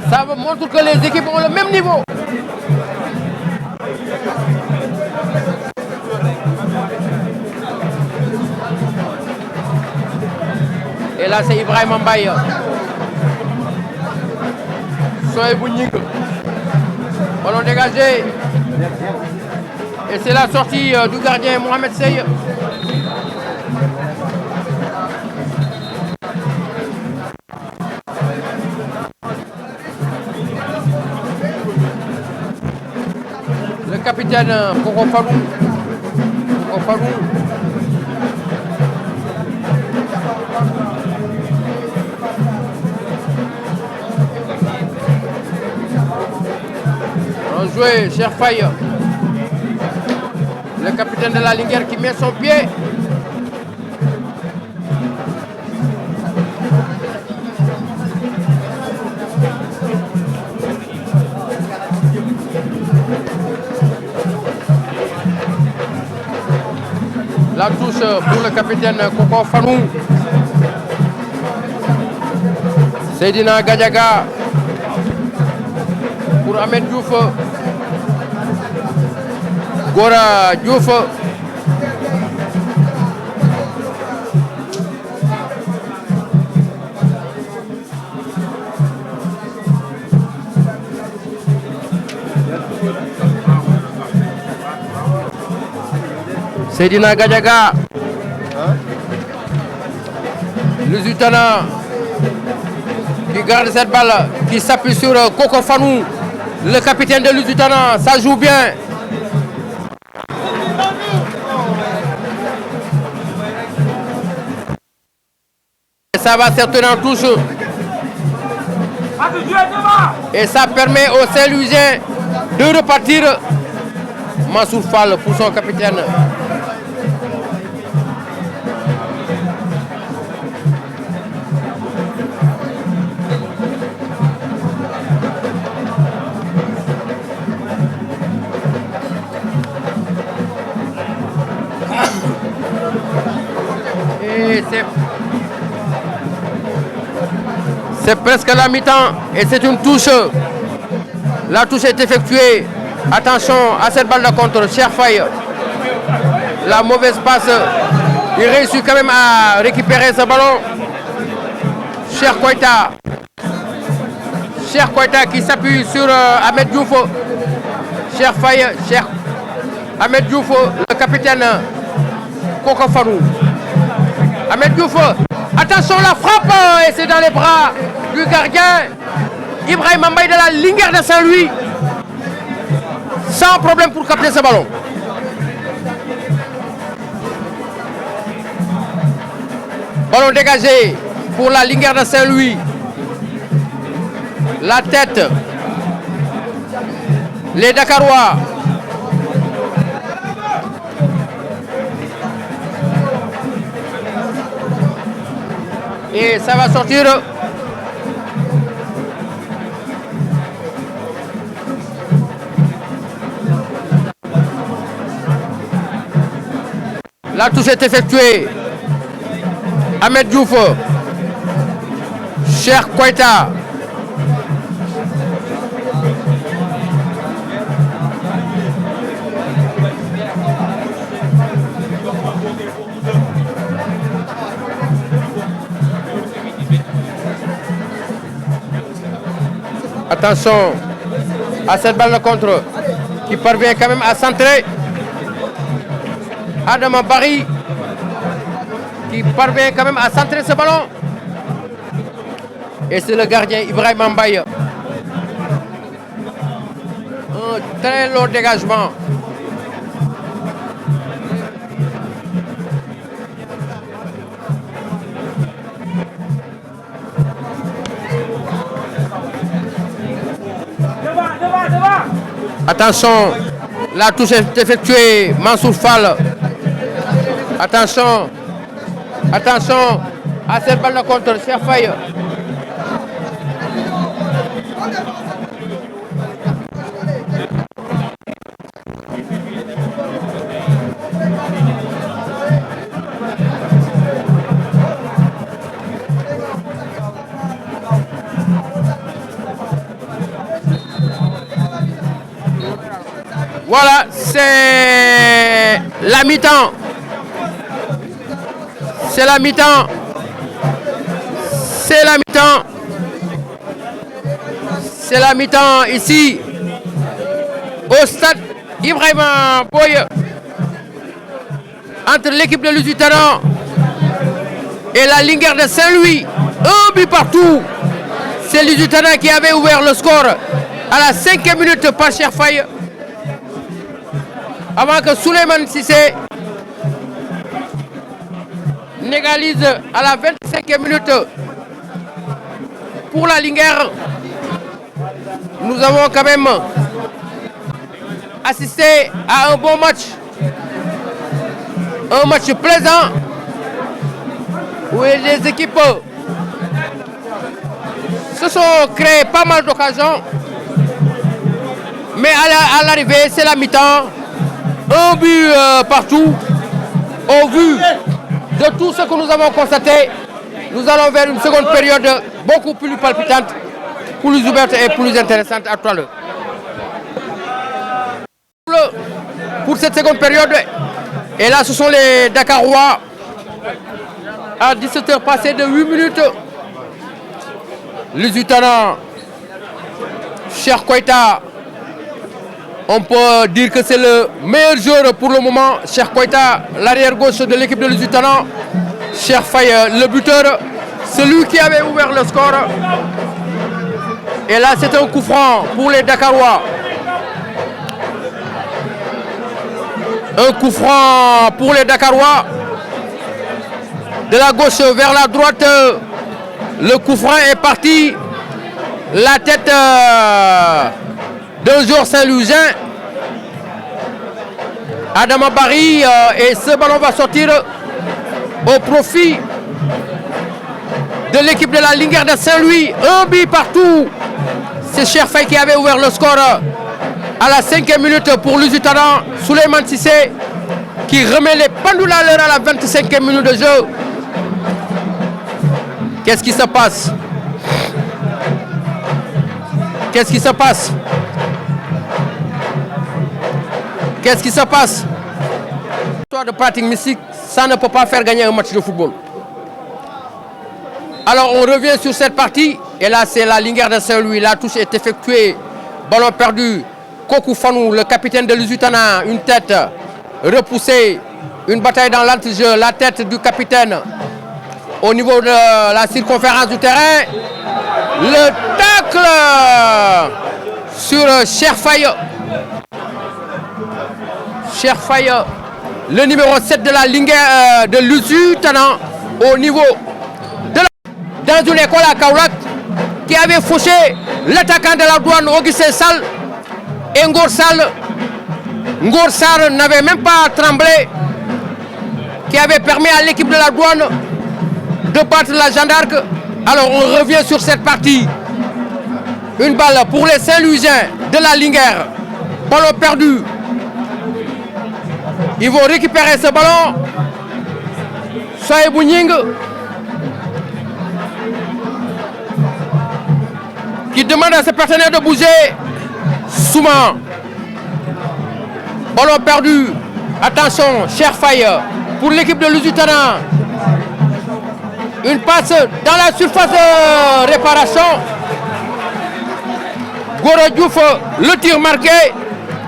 Ça montre que les équipes ont le même niveau. Et là, c'est Ibrahim Mbaye. Sohaibou Nying. Ballon dégagé. Et c'est la sortie du gardien Mohamed Sey. Le capitaine Koko Fadou. Koko Fadou. Joué, Cheikh Faye. Le capitaine de la Linguère qui met son pied. La touche pour le capitaine Koko Fanou. Seydina Gadiaga pour Ahmed Diouf. Gora Diouf. Seydina Gadiaga. Lusitana qui garde cette balle, qui s'appuie sur Koko Fanou, le capitaine de Lusitana. Ça joue bien. Et ça va certainement en touche. Et ça permet aux Saint-Louisiens de repartir. Mansour Fall pour son capitaine. Et c'est presque la mi-temps et c'est une touche. La touche est effectuée. Attention à cette balle de contre. Cheikh Faye. La mauvaise passe. Il réussit quand même à récupérer ce ballon. Cheikh Koita. Cheikh Koita qui s'appuie sur Ahmed Diouf. Cheikh Faye. Cheikh Ahmed Diouf, le capitaine. Koko Fanou. Ahmed Diouf. Attention la frappe. Et c'est dans les bras du gardien. Ibrahim Mbaye de la Linguère de Saint-Louis. Sans problème pour capter ce ballon. Ballon dégagé pour la Linguère de Saint-Louis. La tête. Les Dakarois. Et ça va sortir. La touche est effectuée. Ahmed Diouf. Cheikh Koita. Attention à cette balle de contre qui parvient quand même à centrer. Adama Barry qui parvient quand même à centrer ce ballon. Et c'est le gardien Ibrahim Mbaye. Un très long dégagement. Attention, la touche est effectuée. Mansour Fall. Attention. Attention à cette balle de contre. Cheikh Faye. Voilà, c'est la mi-temps. C'est la mi-temps. C'est la mi-temps. C'est la mi-temps ici au stade Ibrahima Boye entre l'équipe de Lusitana et la Linguère de Saint-Louis. Un but partout. C'est Lusitana qui avait ouvert le score à la 5e minute par Cheikh Faye. Avant que Souleymane Cissé n'égalise à la 25e minute pour la Linguère. Nous avons quand même assisté à un bon match. Un match plaisant où les équipes se sont créées pas mal d'occasions. Mais à l'arrivée, c'est la mi-temps. Un but partout. Au vu de tout ce que nous avons constaté, nous allons vers une seconde période beaucoup plus palpitante, plus ouverte et plus intéressante à tout à l'heure. Pour cette seconde période, et là ce sont les Dakarois à 17h passées de 8 minutes. Lusitana, Cheikh Koita, On peut dire que c'est le meilleur joueur pour le moment. Cheikh Koita, l'arrière gauche de l'équipe de Lusitana. Cheikh Faye, le buteur, celui qui avait ouvert le score. Et là, c'est un coup franc pour les Dakarois. Un coup franc pour les Dakarois. De la gauche vers la droite, le coup franc est parti. La tête d'un joueur Saint-Louisien. Adama Barry, et ce ballon va sortir au profit de l'équipe de la Linguère de Saint-Louis. Un but partout. C'est Cheikh Faye qui avait ouvert le score à la 5e minute pour Lusitana. Souleymane Cissé qui remet les pendules à l'heure à la 25e minute de jeu. Qu'est-ce qui se passe? Qu'est-ce qui se passe? Qu'est-ce qui se passe? L'histoire de pratique mystique, ça ne peut pas faire gagner un match de football. Alors on revient sur cette partie. Et là c'est la Linguère de Saint-Louis. La touche est effectuée. Ballon perdu. Kokou Fanou, le capitaine de Lusitana. Une tête repoussée. Une bataille dans l'entrejeu. La tête du capitaine au niveau de la circonférence du terrain. Le tacle sur Cheikh Faye. Cheikh Faye, le numéro 7 de la Linguère de Lusitana au niveau de la... Dans une école à Kaolack qui avait fauché l'attaquant de la douane Augustin Sall et Ngor Sall. Ngor Sall n'avait même pas tremblé, qui avait permis à l'équipe de la douane de battre la Jeanne d'Arc. Alors on revient sur cette partie. Une balle pour les Saint-Louisiens de la Linguère. Ballon perdu. Ils vont récupérer ce ballon. Sohaibou Gning qui demande à ses partenaires de bouger. Souma. Ballon perdu. Attention, Cheikh Faye pour l'équipe de Lusitana. Une passe dans la surface de réparation. Gora Diouf, le tir marqué.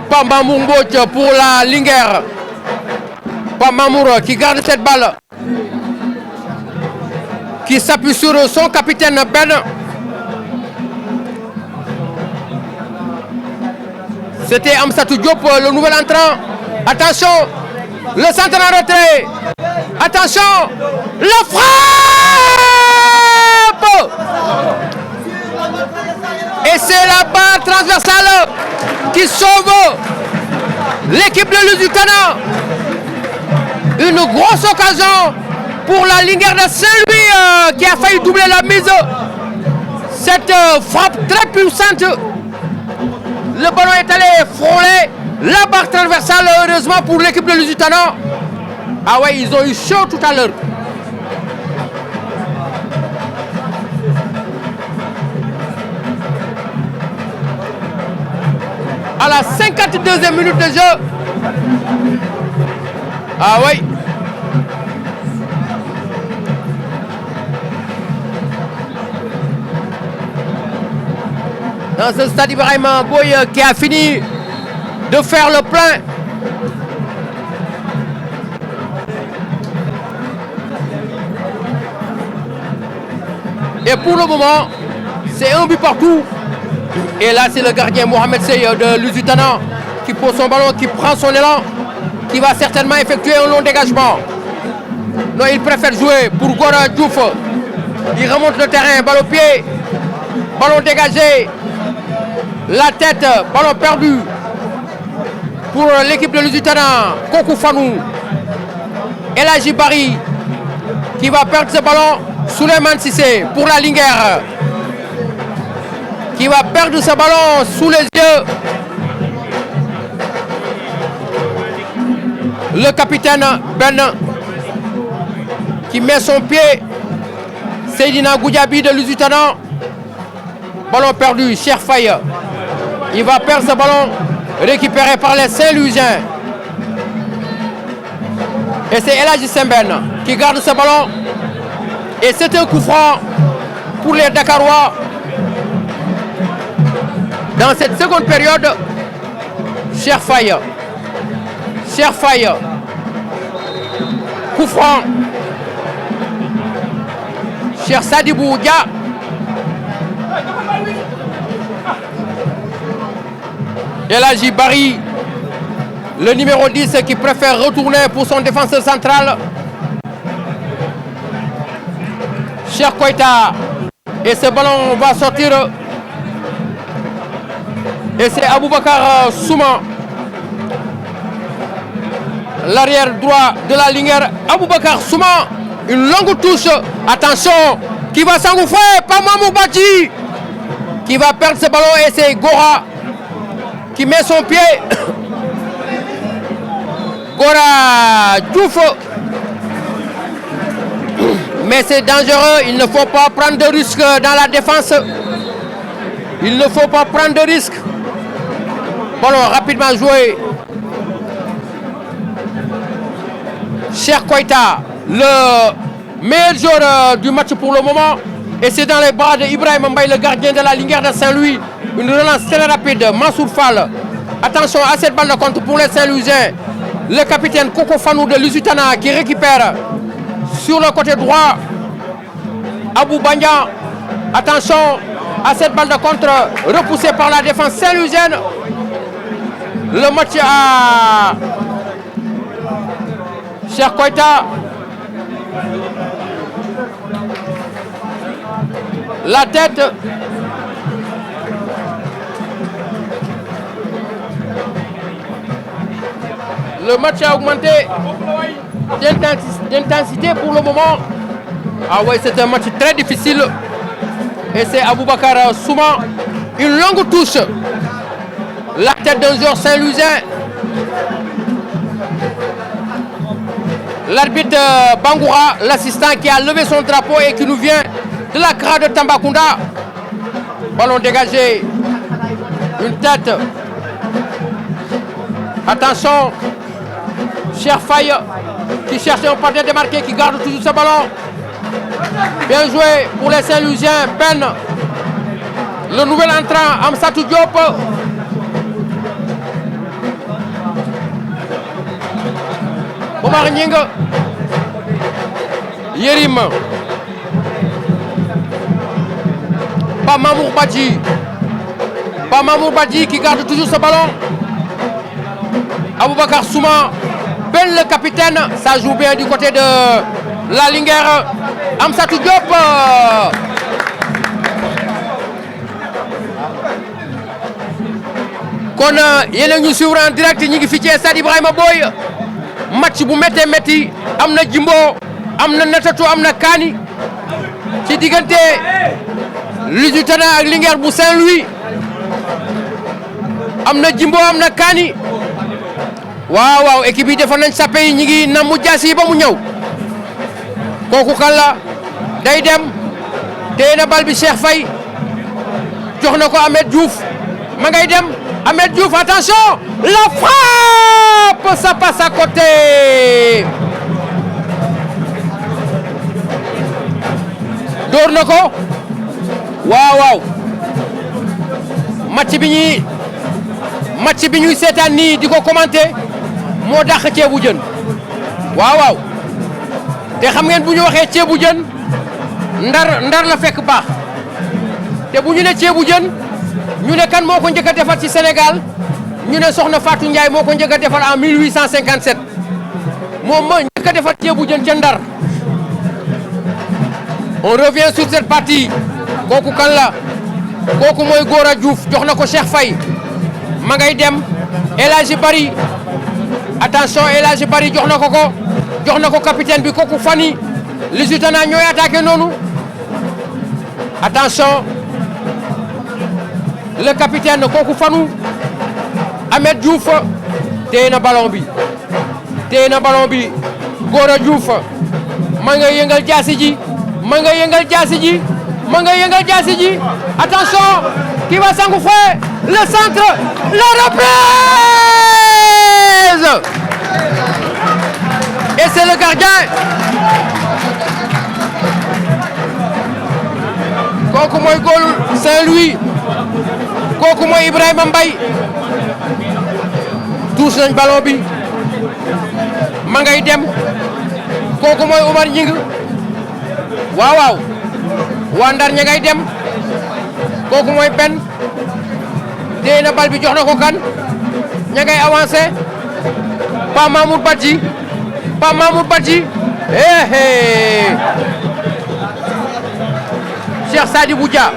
Pambamour Mbodj pour la Linguère. Pambamour qui garde cette balle. Qui s'appuie sur son capitaine Ben. C'était Amsatou Diop, le nouvel entrant. Attention, le centre en retrait. Attention, la frappe. Et c'est la barre transversale qui sauve l'équipe de Lusitana. Une grosse occasion pour la Linguère de Saint-Louis qui a failli doubler la mise. Cette frappe très puissante. Le ballon est allé frôler la barre transversale, heureusement pour l'équipe de Lusitana. Ah ouais, ils ont eu chaud tout à l'heure. À la 52e minute de jeu. Ah oui. Dans ce stade Ibrahima Boy qui a fini de faire le plein. Et pour le moment, c'est un but partout. Et là, c'est le gardien Mohamed Sey de Lusitana qui pose son ballon, qui prend son élan, qui va certainement effectuer un long dégagement. Non, il préfère jouer pour Gora Diouf. Il remonte le terrain, balle au pied, ballon dégagé. La tête, ballon perdu pour l'équipe de Lusitana. Kokou Fanou. Elhaji Barry qui va perdre ce ballon. Souleymane Cissé pour la Linguère qui va perdre ce ballon sous les yeux. Le capitaine Ben qui met son pied. Seydina Goudiaby de Lusitana. Ballon perdu, Cheikh Faye. Il va perdre ce ballon récupéré par les Saint-Louisiens. Et c'est Elhaji Sembène qui garde ce ballon. Et c'est un coup franc pour les Dakarois. Dans cette seconde période, Cheikh Faye coup franc Cheikh Sadibou Dia El Hadji Bari, le numéro 10 qui préfère retourner pour son défenseur central. Cheikh Koita, et ce ballon va sortir. Et c'est Aboubacar Souma, l'arrière droit de la Linguère. Aboubacar Souma, une longue touche. Attention, qui va s'engouffrer, pas Mamou Badji, qui va perdre ce ballon et c'est Gora qui met son pied. Gora Diouf. Mais c'est dangereux, il ne faut pas prendre de risques dans la défense. Il ne faut pas prendre de risques. Ballon rapidement joué. Cheikh Koita, le meilleur joueur du match pour le moment. Et c'est dans les bras de Ibrahim Mbaye, le gardien de la Linguère de Saint-Louis. Une relance très rapide. Mansour Fall. Attention à cette balle de contre pour les Saint-Louisiens. Le capitaine Koko Fanou de Lusitana qui récupère sur le côté droit. Abou Banyan. Attention à cette balle de contre repoussée par la défense saint-louisienne. Le match à Cheikh Koita. La tête. Le match a augmenté d'intensité pour le moment. Ah ouais, c'est un match très difficile. Et c'est Aboubacar Souma. Une longue touche. La tête d'un joueur saint-louisien. L'arbitre Bangoura, l'assistant qui a levé son drapeau et qui nous vient de la CRA de Tambacounda. Ballon dégagé. Une tête. Attention. Cheikh Faye qui cherche un partenaire démarqué, qui garde toujours ce ballon. Bien joué pour les Saint-Louisiens. Ben, le nouvel entrant, Amsatou Diop. Omar Nying. Yerim. Pas Mamour Badji. Pas Mamour Badji qui garde toujours ce ballon. Aboubacar Souma. Ben le capitaine, ça joue bien du côté de la Linguère. Amsatou Diop. Kon yéen a ngi suivre en direct ñi ngi fi ci stade Ibrahima Boye. Match bu méttee métti am na Jimbo, am na Netatu, am na Kaani ci diggante Lusitana ak Linguère bu Saint-Louis. Am na Jimbo, am na Kaani. waaw waaw équipe yi defoon nañ sappe yi ñi ngi namu jaas yi ba mu ñëw. Kooku kan la day dem téye na bal bi Cheikh Faye jox na ko Ahmed Diouf ma ngay dem. Ahmed Diouf, attention, la frappe, ça passe à côté. Door na ko waaw waaw match bi ñuy seetaan nii di ko commenter moo dàq ceebu jën waaw waaw te xam ngeen bu ñu waxee ceebu jën ndar la fekk baax te bu ñu ne ceebu jën ñu ne kan moo ko njëkk a defar ci Sénégal ñu ne Soxna Fatou Ndiaye moo ko njëkk a defar en 1857 moom moo njëkk a defar ceebu jën ca Ndar. On revient sur cette partie. Kooku kan la kooku mooy Gora Diouf jox na ko Cheikh Faye ma ngay dem. El Hadji Bari, attention, El Hadji Bari jox na ko capitaine bi kooku Fani. Lusitana ñooy attaqué noonu. Attention, le capitaine kooku Fanou. Ahmed Diouf téye na ballon bi Gora Diouf ma ngay yëngal jaasi ji. Attention, qui va s'engouffrer, le centre, la reprise. Et c'est le gardien. Kooku mooy góolu Saint-Louis. Kooku mooy Ibrahima Mbaye. touche nañ ballon bi ma ngay dem kooku mooy Omar Ñing waaw waaw waa Ndar ña ngay dem kooku mooy Ben téye na bal bi jox na ko kan ña ngay avancé Pa Mamour Badji Cheikh Sadibou Dia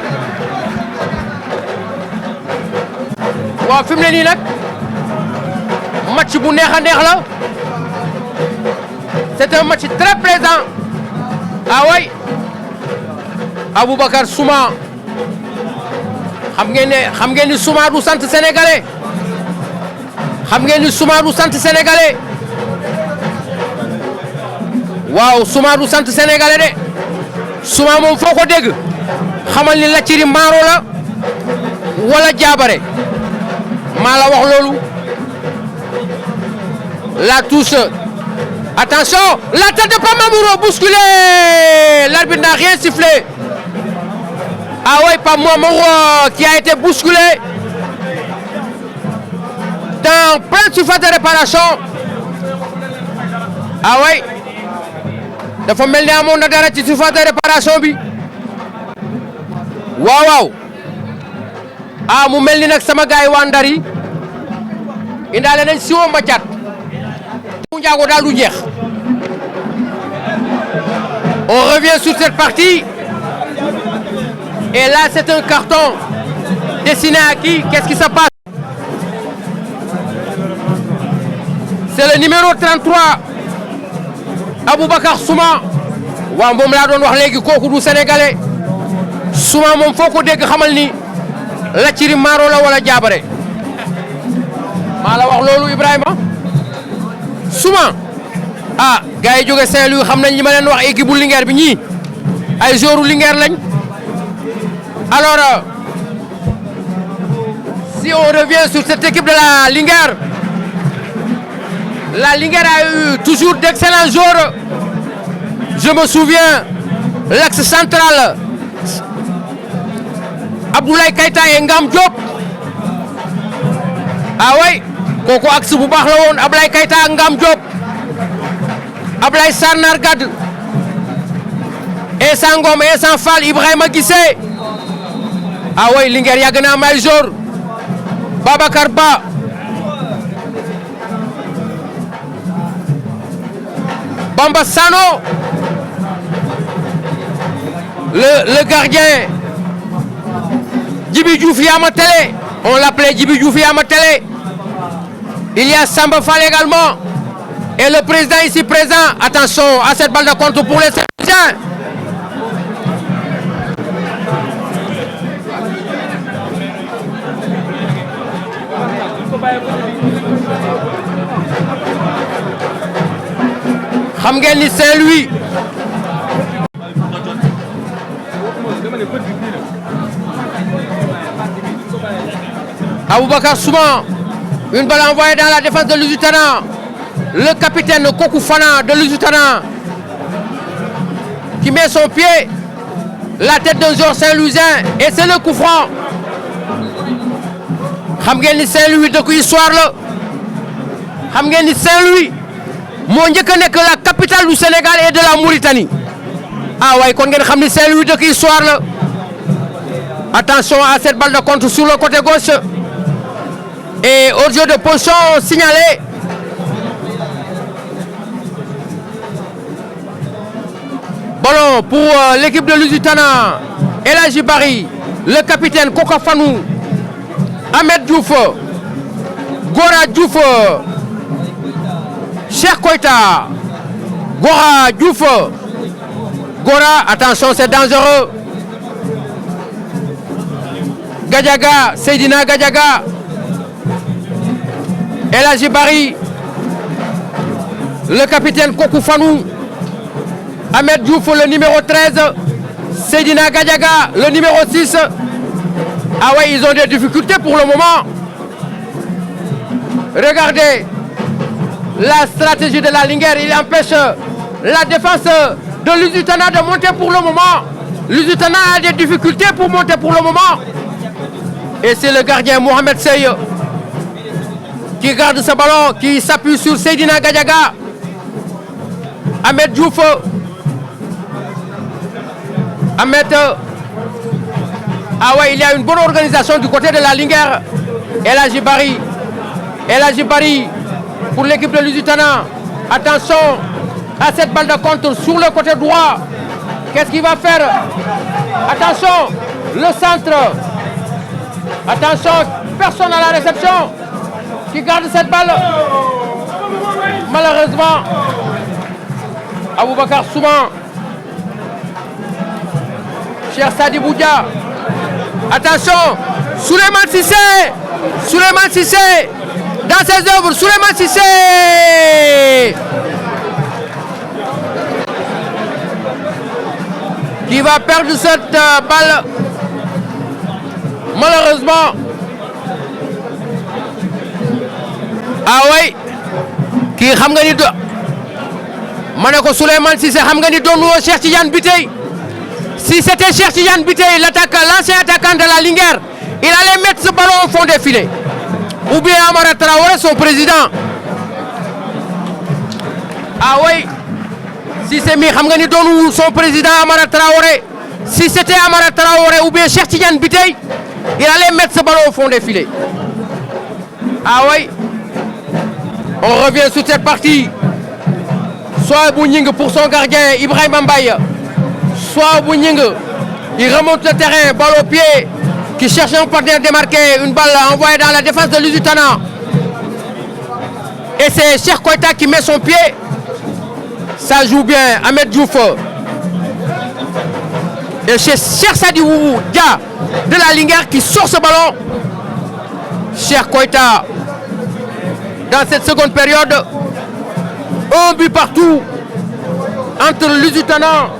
waaw fi mu ne nii nag match bu neex a neex la c'est un match très plaisant ah ouais Aboubacar Souma xam ngeen ni Souma du sant sénégalais waaw Souma du sant sénégalais de Souma moom foo ko dégg xamal ni Lathiri Maro la wala Diabaré maa la wax loolu. La touche. Attention, la tête de Pa Mamour bousculé. L'arbitre n'a rien sifflé. Ah oui, Pa Mamour qui a été bousculé dans plein surface de réparation. Ah oui. Dafa mel ni amoon na dara ci surface de réparation bi. Waaw waaw. Ah mu mel ni nag sama gaay waa Ndar yi indaale nañ siwo mbacaat mu njaago daal du jeex. On revient sur cette partie et là c'est un carton destiné à qui? Qu'est-ce qui se passe? C'est le numéro 33 Aboubacar Souma. waaw moom laa doon wax léegi kooku du sénégalais Souma moom foo ko dégg xamal ni Lathiri Maro la wala Diabaré maa la wax loolu Ibrahima. Souma ah gars yi jóge Saint-Louis xam nañ li ma leen wax équipe bu Linguère bi ñii ay joueurs Linguère lañ. Alors si on revient sur cette équipe de la Linguère a eu toujours d'excellents joueurs. Je me souviens l'axe central Abdoulaye Keita et Ngam Diop. Ah oui kooku axe bu baax la woon Abdoulaye Keita ak Ngam Diop. Ablaye Sarnar Gad Essa Ngom Essa Fall Ibrahima Guissé. Ah oui Linguère yàgg na am ay joueurs. Babacar Ba Bamba Sano le gardien Djibi Diouf Yama Télé, on l'appelait Djibi Diouf Yama Télé. Il y a Samba Fall également et le président ici présent. Attention à cette balle de contre pour les Saint-Louisiens. xam ngeen ni Saint-Louis Aboubacar Souma, une balle envoyée dans la défense de Lusitana. Le capitaine Kokou Fana de Lusitana qui met son pied, la tête d'un joueur Saint-Louisien et c'est le coup franc. xam ngeen ni Saint-Louis dëkku histoire la. xam ngeen ni Saint-Louis moo njëkk a nekk la capitale du Sénégal et de la Mauritanie. Ah ouais kon ngeen xam ni Saint-Louis dëkk histoire la. Attention à cette balle de contre sur le côté gauche et hors-jeu de position signalé. Ballon pour l'équipe de Lusitana. El Hadji Bari, le capitaine Koka Fanou, Ahmed Diouf, Gora Diouf, Cheikh Koita, Gora Diouf, Gora, attention c'est dangereux. Gadiaga, Seydina Gadiaga, El Hadji Bari, le capitaine Kokou Fanou, Ahmed Diouf, le numéro 13, Seydina Gadiaga, le numéro 6. Ah ouais, ils ont des difficultés pour le moment. Regardez la stratégie de la Linguère, il empêche la défense de Lusitana de monter pour le moment. Lusitana a des difficultés pour monter pour le moment. Et c'est le gardien Mohamed Seye qui garde ce ballon, qui s'appuie sur Seydina Gadiaga. Ahmed Diouf. Ahmed. Ah ouais, il y a une bonne organisation du côté de la Linguère. El Hadji Bari. El Hadji Bari pour l'équipe de Lusitana. Attention à cette balle de contre sur le côté droit. Qu'est-ce qu'il va faire? Attention, le centre. Attention, personne à la réception qui garde cette balle. Malheureusement, Aboubakar Souman. Cher Sadi Boudia. Attention, Souleymane Cissé. Souleymane Cissé. Dans ses œuvres, Souleymane Cissé. Qui va perdre cette balle. Malheureusement. Ah oui. Qui xam nga ni do Maneko Souleymane Cissé xam nga ni doon Cheikh Tidiane Biteye. Si c'était Cheikh Tidiane Biteye, l'ancien attaquant de la Linguère, il allait mettre ce ballon au fond des filets. Ou bien Amara Traoré, son président. Ah oui. Si c'est mis, xam nga ni doon son président Amara Traoré. Si c'était Amara Traoré ou bien Cheikh Tidiane Biteye, il allait mettre ce ballon au fond des filets. Ah oui. On revient sur cette partie. Soit Bouning pour son gardien Ibrahim Mbaye. Soit Bouning, il remonte le terrain, balle au pied, qui cherche un partenaire démarqué, une balle envoyée dans la défense de Lusitana. Et c'est Cheikh Koita qui met son pied. Ça joue bien, Ahmed Diouf. Et c'est Cheikh Sadibou Dia de la Linguère qui sort ce ballon. Cheikh Koita, dans cette seconde période, un but partout entre Lusitana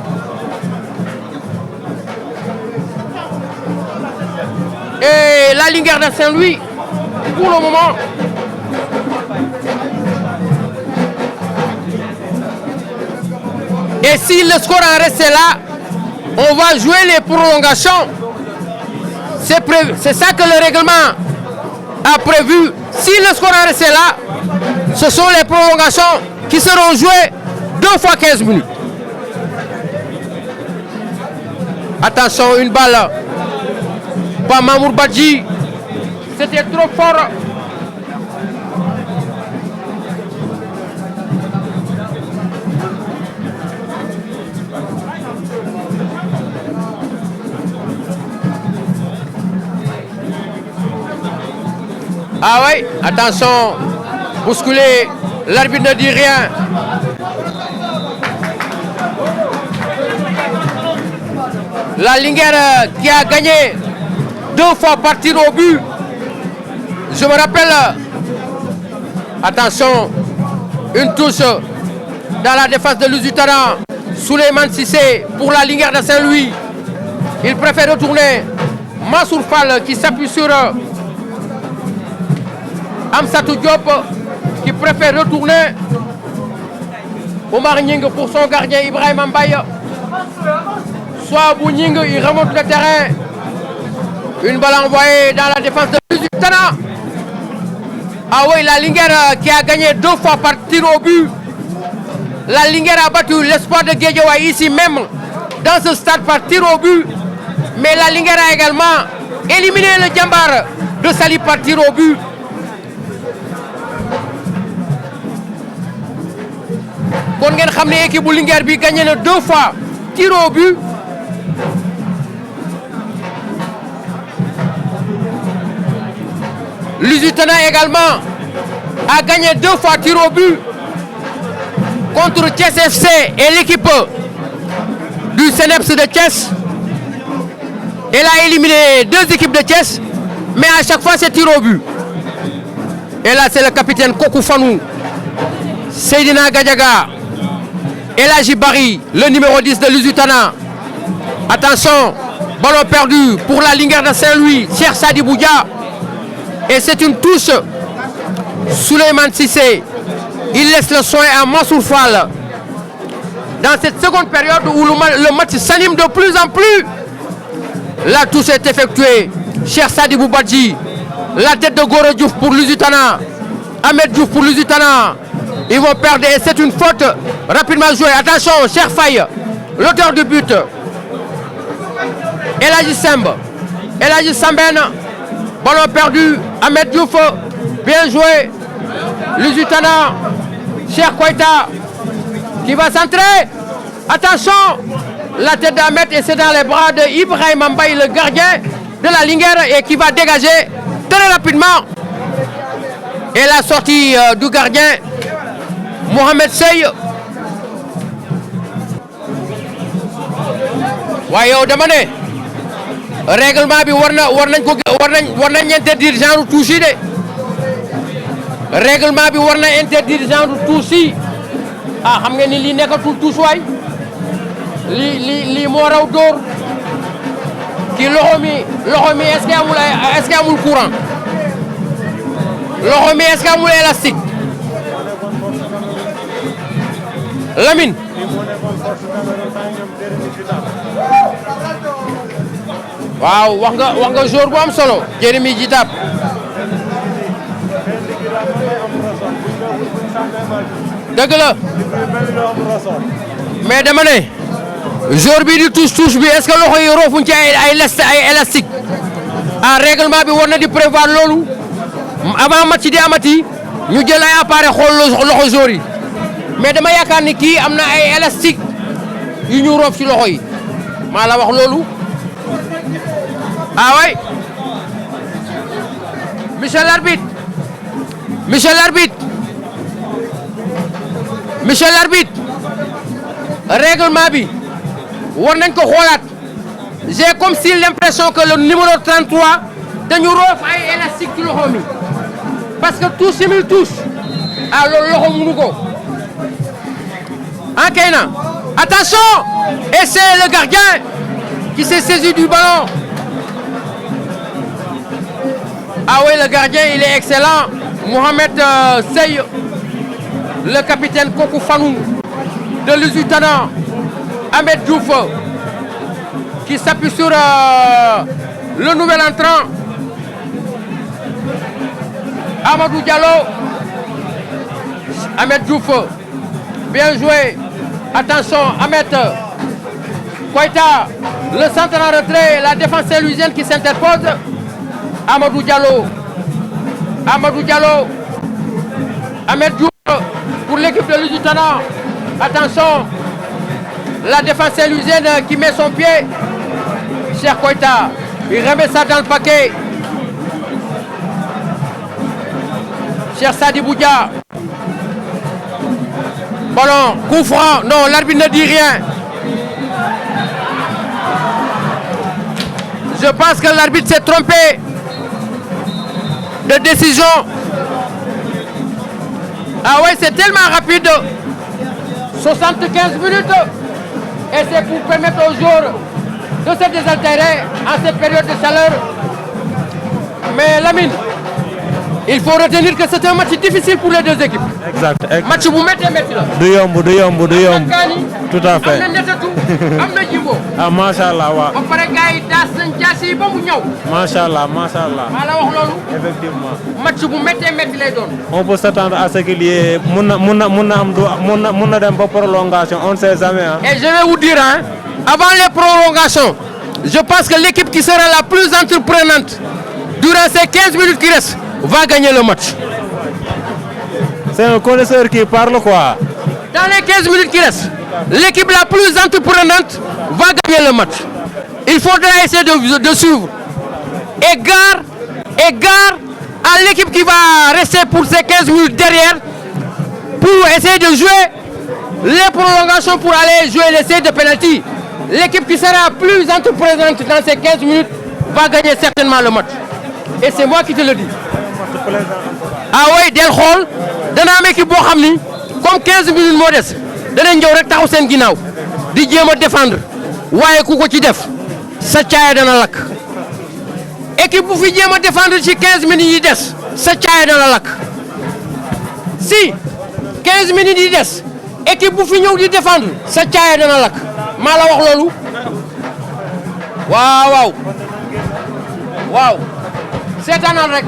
et la Linguère de Saint-Louis pour le moment. Et si le score en restait là, on va jouer les prolongations. C'est ça que le règlement a prévu. Si le score en restait là, ce sont les prolongations qui seront jouées 2 fois 15 minutes. Attention, une balle. Pas Mamour Badji. C'était trop fort. Ah oui, attention, bousculé, l'arbitre ne dit rien. La Linguère qui a gagné 2 fois par tir au but. Je me rappelle, attention, une touche dans la défense de Lusitana. Souleymane Cissé pour la Linguère de Saint-Louis. Il préfère retourner. Mansour Fall qui s'appuie sur Amsatou Diop qui préfère retourner. Omar Nying pour son gardien Ibrahim Mbaye. Soit Bouning, il remonte le terrain. Une balle envoyée dans la défense de Lusitana. Ah oui, la Linguère qui a gagné 2 fois par tir au but. La Linguère a battu l'espoir de Guédiawaye ici même dans ce stade par tir au but. Mais la Linguère a également éliminé le Djambar de Saly par tir au but. Kon ngeen xam ne équipe bu Linguère bi gagné na 2 fois tir au but. Lusitana également a gagné 2 fois tir au but contre Thiès FC et l'équipe du CNEPS de Thiès. Elle a éliminé 2 équipes de Thiès, mais à chaque fois c'est tir au but. Et là c'est le capitaine Kokou Fanou, Seydina Gadiaga, El Hadji Bari, le numéro 10 de Lusitana. Attention, ballon perdu pour la Linguère de Saint-Louis, Cheikh Sadibou Dia. Et c'est une touche. Souleymane Cissé, il laisse le soin à Mansour Fall. Dans cette seconde période où le match s'anime de plus en plus, la touche est effectuée. Cheikh Sadibou Badji, la tête de Goro Diouf pour Lusitana. Ahmed Diouf pour Lusitana. Ils vont perdre et c'est une faute rapidement jouée. Attention, Cheikh Faye, l'auteur du but. El Hadji Sambène. Ballon perdu. Ahmed Diouf, bien joué. Lusitana, Cheikh Koita qui va centrer. Attention, la tête d'Ahmed et c'est dans les bras de Ibrahim Mbaye, le gardien de la Linguère, et qui va dégager très rapidement. Et la sortie du gardien Mohamed Sey. waaye yow dama ne règlement bi war nañ interdire genre touche yi de règlement bi war na interdire genre touche yi ah xam nga ni lii nekkatul touche waay lii moo raw dóor kii loxo mi est-ce que amul courant loxo mi est-ce que amul élastique Lamine waaw wax nga joueur bu am solo Jérémy Djitap dëgg la mais dama ne joueur bi di touche bi est-ce que loxo yi roofuñ ci ay élastique ah règlement bi war na di prévoir loolu avant match di amati ñu jël ay appareil xool loxo joueur yi mais dama yaakaar ni kii am na ay élastique yu ñu roof ci loxo yi maa la wax loolu ah ouais monsieur l'arbitre règlement bi war nañ ko xoolaat j'ai comme si l'impression que le numéro 33 dañu roof ay élastique ci loxo mi parce que touche yi muy touche ah loolu loxo mënu ko ah kay na attention et c'est le gardien qui s'est saisi du ballon. Ah oui, le gardien il est excellent. Mohamed Sey, le capitaine Kokou Fanou de Lusitana. Ahmed Diouf qui s'appuie sur le nouvel entrant Amadou Diallo. Ahmed Diouf, bien joué. Attention, Ahmed Koita, le centre en retrait, la défense saint-louisienne qui s'interpose. Amadou Diallo. Ahmed Diouf pour l'équipe de Lusitana. Attention, la défense saint-louisienne qui met son pied. Cheikh Koita, il remet ça dans le paquet. Cheikh Sadi Boudia. Ballon, coup franc. Non, l'arbitre ne dit rien. Je pense que l'arbitre s'est trompé de décision. Ah ouais, c'est tellement rapide. 75 minutes. Et c'est pour permettre aux joueurs de se désaltérer en cette période de chaleur. Mais Lamine, il faut retenir que c'est un match difficile pour les deux équipes. Exact. Match bu métti la. du yomb. Tout à fait. am na netatu am na jimbo. ah macha allah waaw. ba pare gars yi daas nañ jaasi yi ba mu ñëw. macha allah. maa la wax loolu. effectivement. match bu métti lay doon. on peut s'attendre à ce qu'il y ait mun na dem ba prolongation on ne sait jamais hein. Et je vais vous dire avant les prolongations je pense que l'équipe qui sera la plus entreprenante durant ces 15 minutes qui restent va gagner le match. C'est un connaisseur qui parle quoi. Dans les 15 minutes qui restent, l'équipe la plus entreprenante va gagner le match. Il faudra essayer de suivre. Et gare à l'équipe qui va rester pour ces 15 minutes derrière pour essayer de jouer les prolongations pour aller jouer l'essai de penalty. L'équipe qui sera plus entreprenante dans ces 15 minutes va gagner certainement le match. Et c'est moi qui te le dis. Ah oui, del xool dana am équipe boo xam ni comme 15 minutes moo des danañ ñëw rek taxaw seen ginnaaw di jéem a défendre waaye ku ko ci def sa caaya dana lakk. Équipe bu fi jéem a défendre ci 15 minutes yi des sa caaya dana lakk si 15 minutes yi des équipe bu fi ñëw di défendre sa caaya dana lakk maa la wax loolu. waaw seetaanal rek.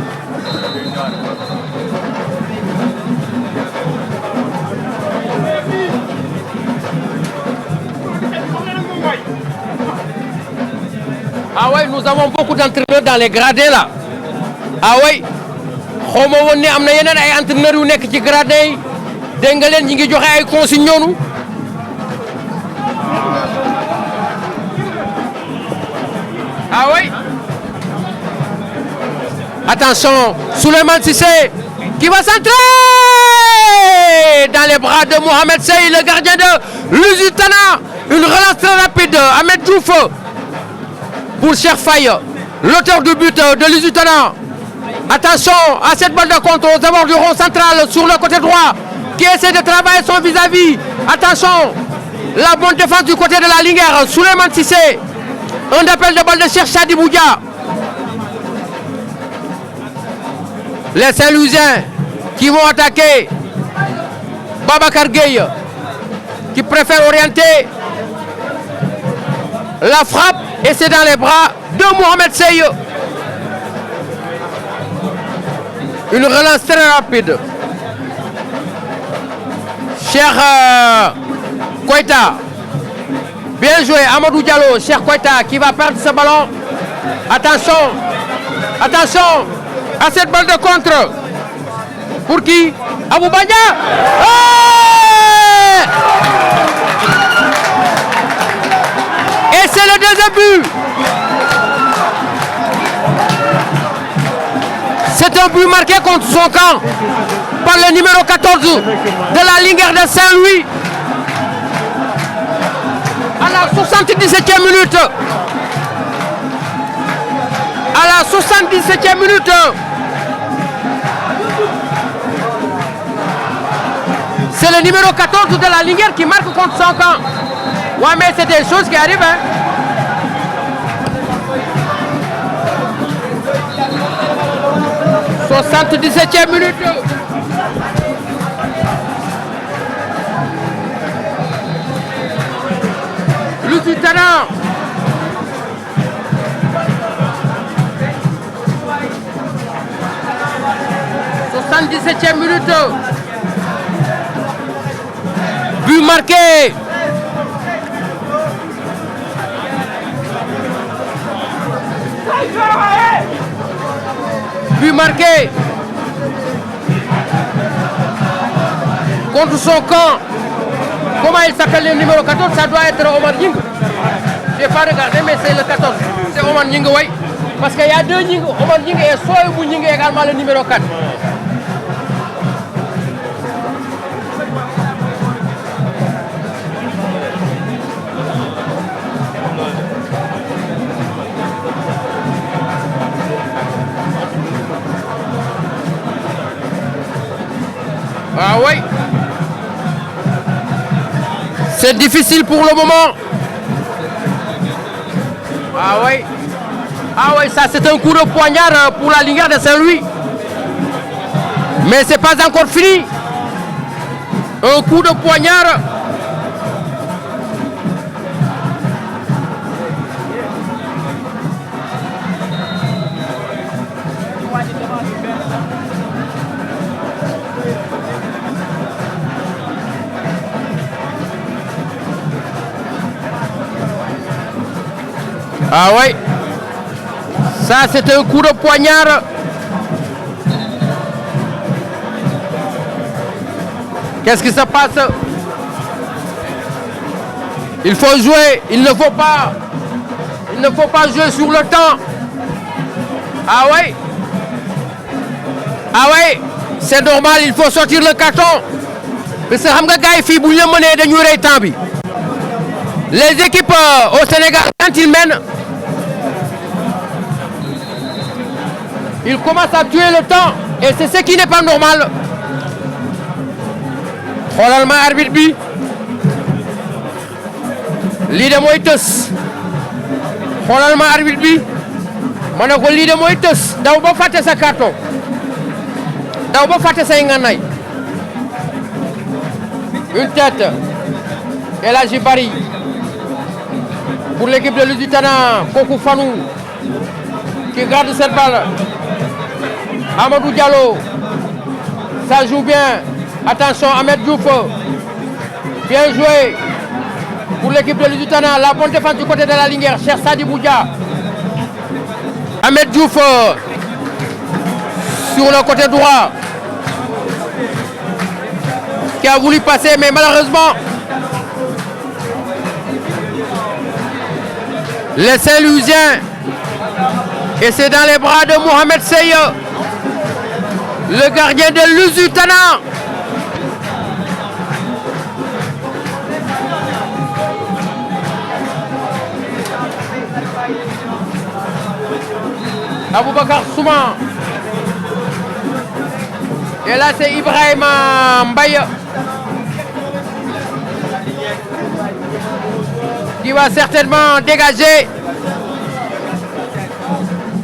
Ah ouais, nous avons beaucoup d'entraîneurs dans les gradins là. Ah ouais. xaw ma woon ne am na yeneen ay entraîneurs yu nekk ci gradin yi dégg nga leen ñi ngi joxe ay consignes ñoonu. Ah oui. Attention, Souleymane Cissé qui va centrer dans les bras de Mohamed Sey, le gardien de Lusitana. Une relance très rapide. Ahmed Diouf pour Cheikh Faye, l'auteur du but de Lusitana. Attention à cette balle de contre aux abords du rond central sur le côté droit qui essaie de travailler son vis-à-vis. Attention, la bonne défense du côté de la Linguère. Souleymane Cissé. Un appel de balle de Cheikh Sadibou Dia. Les Saint-Louisiens qui vont attaquer Babacar Gueye qui préfère orienter la frappe et c'est dans les bras de Mohamed Sey. Une relance très rapide. Cheikh Koita. Bien joué, Amadou Diallo, Cheikh Koita qui va perdre ce ballon. Attention, attention à cette balle de contre. Pour qui? Abou Bagna. Et c'est le deuxième but. C'est un but marqué contre son camp par le numéro 14 de la Linguère de Saint-Louis. À la 77e minute. À la 77e minute. C'est le numéro 14 de la Linguère qui marque contre son camp. Ouais, mais c'est des choses qui arrivent. Hein. « 77e minute. Lusitana. « 77e minute. But marqué. But marqué contre son camp. Comment il s'appelle le numéro 14? Ça doit être Omar Nying. Je n'ai pas regardé, mais c'est le 14. C'est Omar Nying, oui. Parce qu'il y a deux Nying, Omar Nying et Soyebou Nying également le numéro 4. Ah oui. C'est difficile pour le moment. Ah oui. Ah oui, ça c'est un coup de poignard pour la Linguère de Saint-Louis. Mais c'est pas encore fini. Un coup de poignard. Ah oui, ça c'est un coup de poignard. Qu'est-ce qui se passe? Il faut jouer, il ne faut pas jouer sur le temps. Ah oui, ah oui, c'est normal, il faut sortir le carton. Parce que xam nga gars yi fii bu ñu la mënee dañuy rey temps bi. Les équipes au Sénégal quand ils mènent, il commence à tuer le temps et c'est ce qui n'est pas normal. xoolal ma arbitre bi lii de mooy tës xoolal ma arbitre bi ma ne ko lii de mooy tës daw ba fàtte sa carton daw ba fàtte say ngànnaay. Une tête El Hadji Bari pour l'équipe de Lusitana. Kokou Fanou qui garde cette balle. Amadou Diallo, ça joue bien. Attention, Ahmed Diouf, bien joué. pour l'équipe de Lusitana. La bonne défense du côté de la Linguère. Cheikh Sadi Boudia. Ahmed Diouf sur le côté droit. Qui a voulu passer, mais malheureusement, les Saint-Louisiens. Et c'est dans les bras de Mohamed Seye, le gardien de Lusitana. Aboubakar Souma. Et là, c'est Ibrahim Mbaye qui va certainement dégager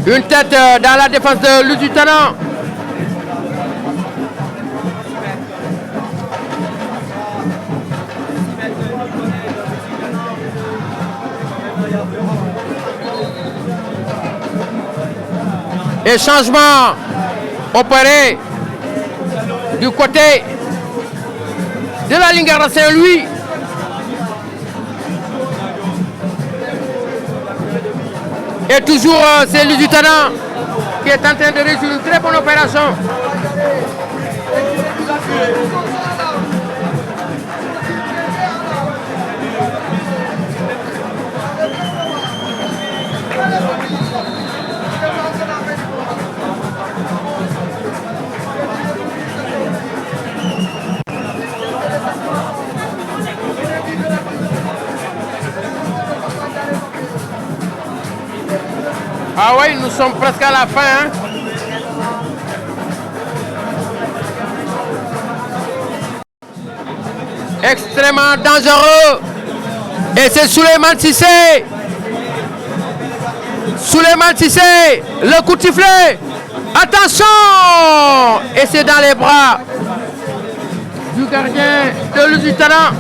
une tête dans la défense de Lusitana. Et changement opéré du côté de la Linguère de Saint-Louis. Et toujours c'est Lusitana qui est en train de réussir une très bonne opération. Ah oui, nous sommes presque à la fin. Hein? Extrêmement dangereux. Et c'est Souleymane Cissé. Souleymane Cissé, le coup de sifflet. Attention! Et c'est dans les bras du gardien de Lusitana.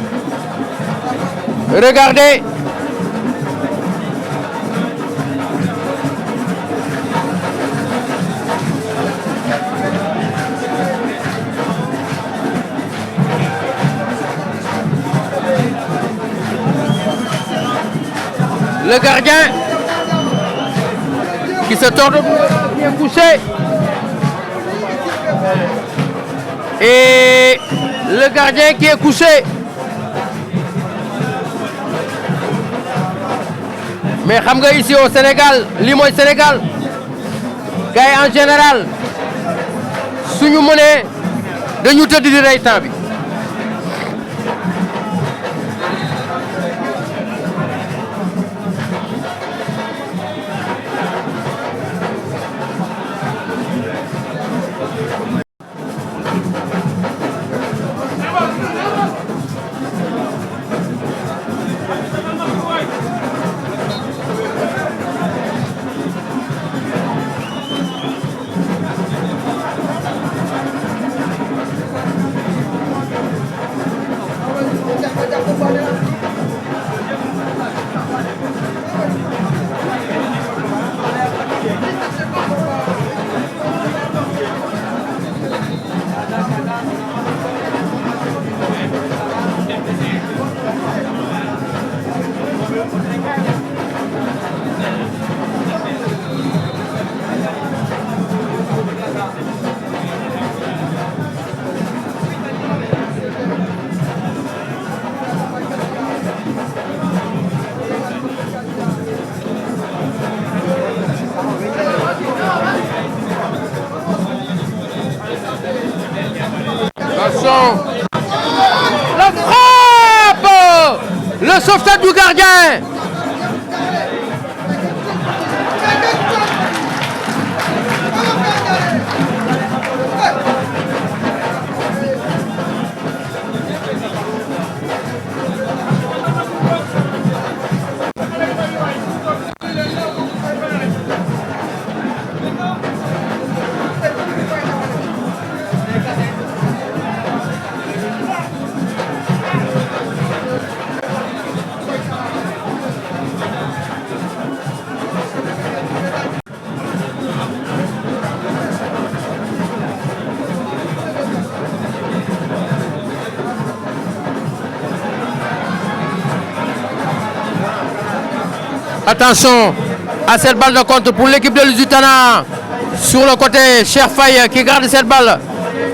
Regardez. Le gardien qui se tord debout, qui est couché. Et le gardien qui est couché. Mais xam nga ici au Sénégal, lii mooy Sénégal. Gars yi en général suñu mënee dañu tëdd di rey temps bi. La frappe! Le sauvetage du gardien! Attention à cette balle de contre pour l'équipe de Lusitana. Sur le côté, Cheikh Faye qui garde cette balle.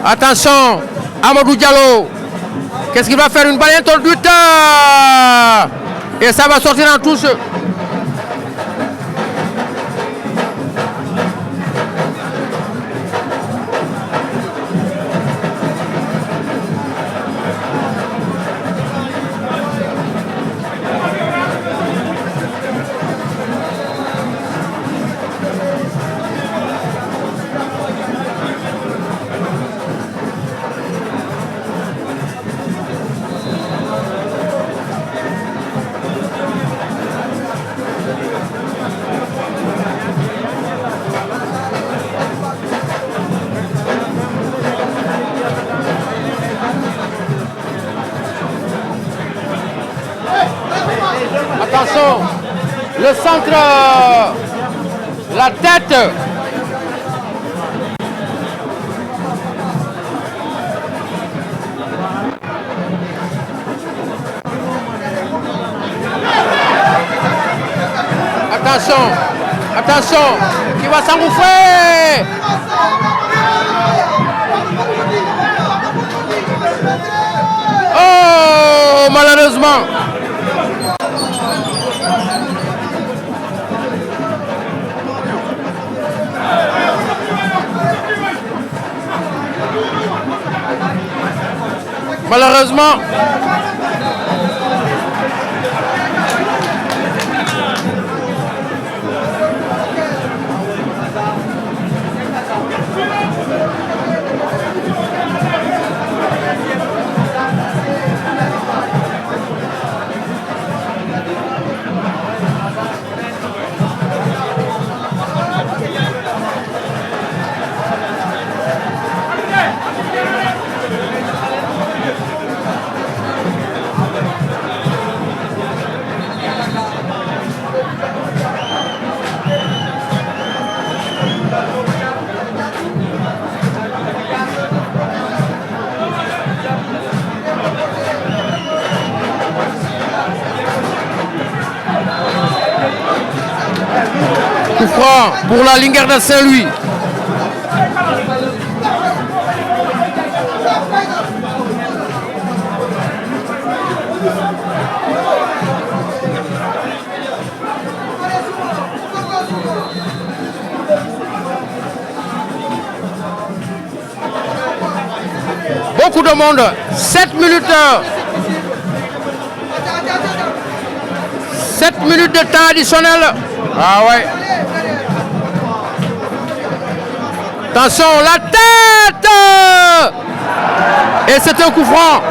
Attention, Amadou Diallo. Qu'est-ce qu'il va faire? Une balle introduite. Et ça va sortir en touche. Attention, le centre, la tête. Attention, attention, qui va s'engouffrer. Oh, malheureusement. Malheureusement. Coup franc pour la Linguère de Saint-Louis. Beaucoup de monde. 7 minutes. 7 minutes de temps additionnel. Ah ouais. Attention, la tête. Et c'est un coup franc.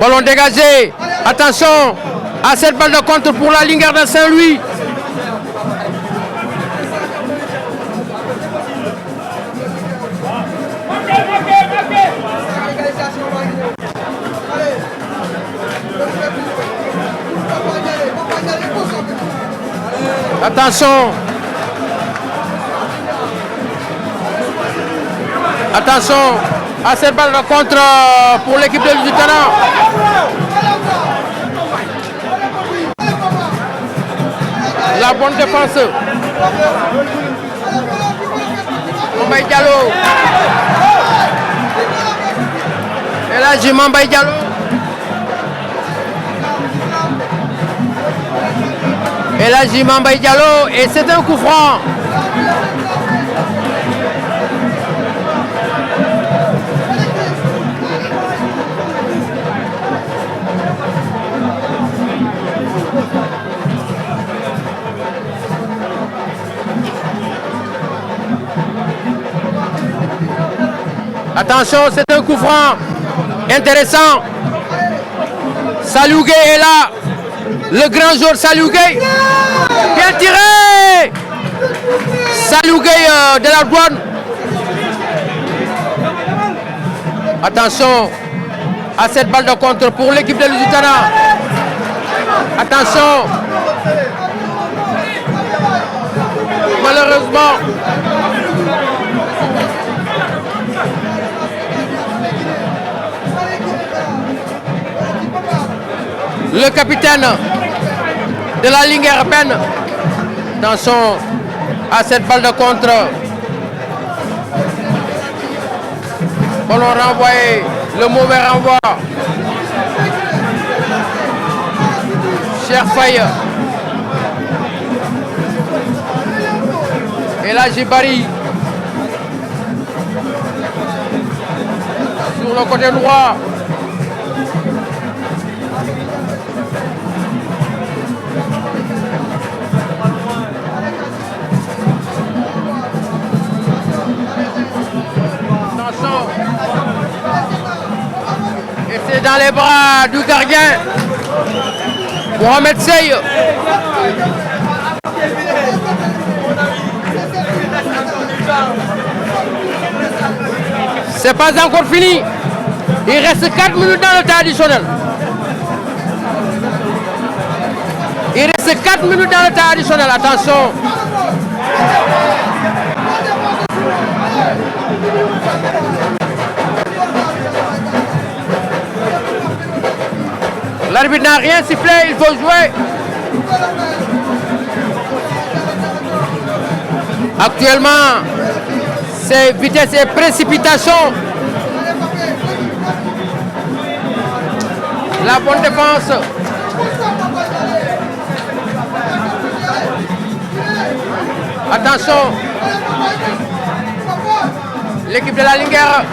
Ballon dégagé. Attention à cette balle de contre pour la Linguère de Saint-Louis. Attention. Attention à cette balle de contre pour l'équipe de Lusitana. La bonne défense. Mbaye Diallo. Et là, j'ai Mbaye Diallo. Et là, j'ai Mbaye Diallo. Et c'est un coup franc. Attention, c'est un coup franc intéressant. Saliou Gueye est là. Le grand joueur Saliou Gueye. Bien tiré. Saliou Gueye de la douane. Attention à cette balle de contre pour l'équipe de Lusitana. Attention. Malheureusement. le capitaine de la Linguère peine. Attention à cette balle de contre. Ballon renvoyé, le mauvais renvoi. Cher Faye. Et là, Jibari. Sur le côté droit. Attention. Et c'est dans les bras du gardien. Mohamed Sey. C'est pas encore fini. Il reste 4 minutes dans le temps additionnel. Il reste 4 minutes dans le temps additionnel. Attention. L'arbitre n'a rien sifflé, il faut jouer. Actuellement, c'est vitesse et précipitation. La bonne défense. Attention. L'équipe de la Linguère.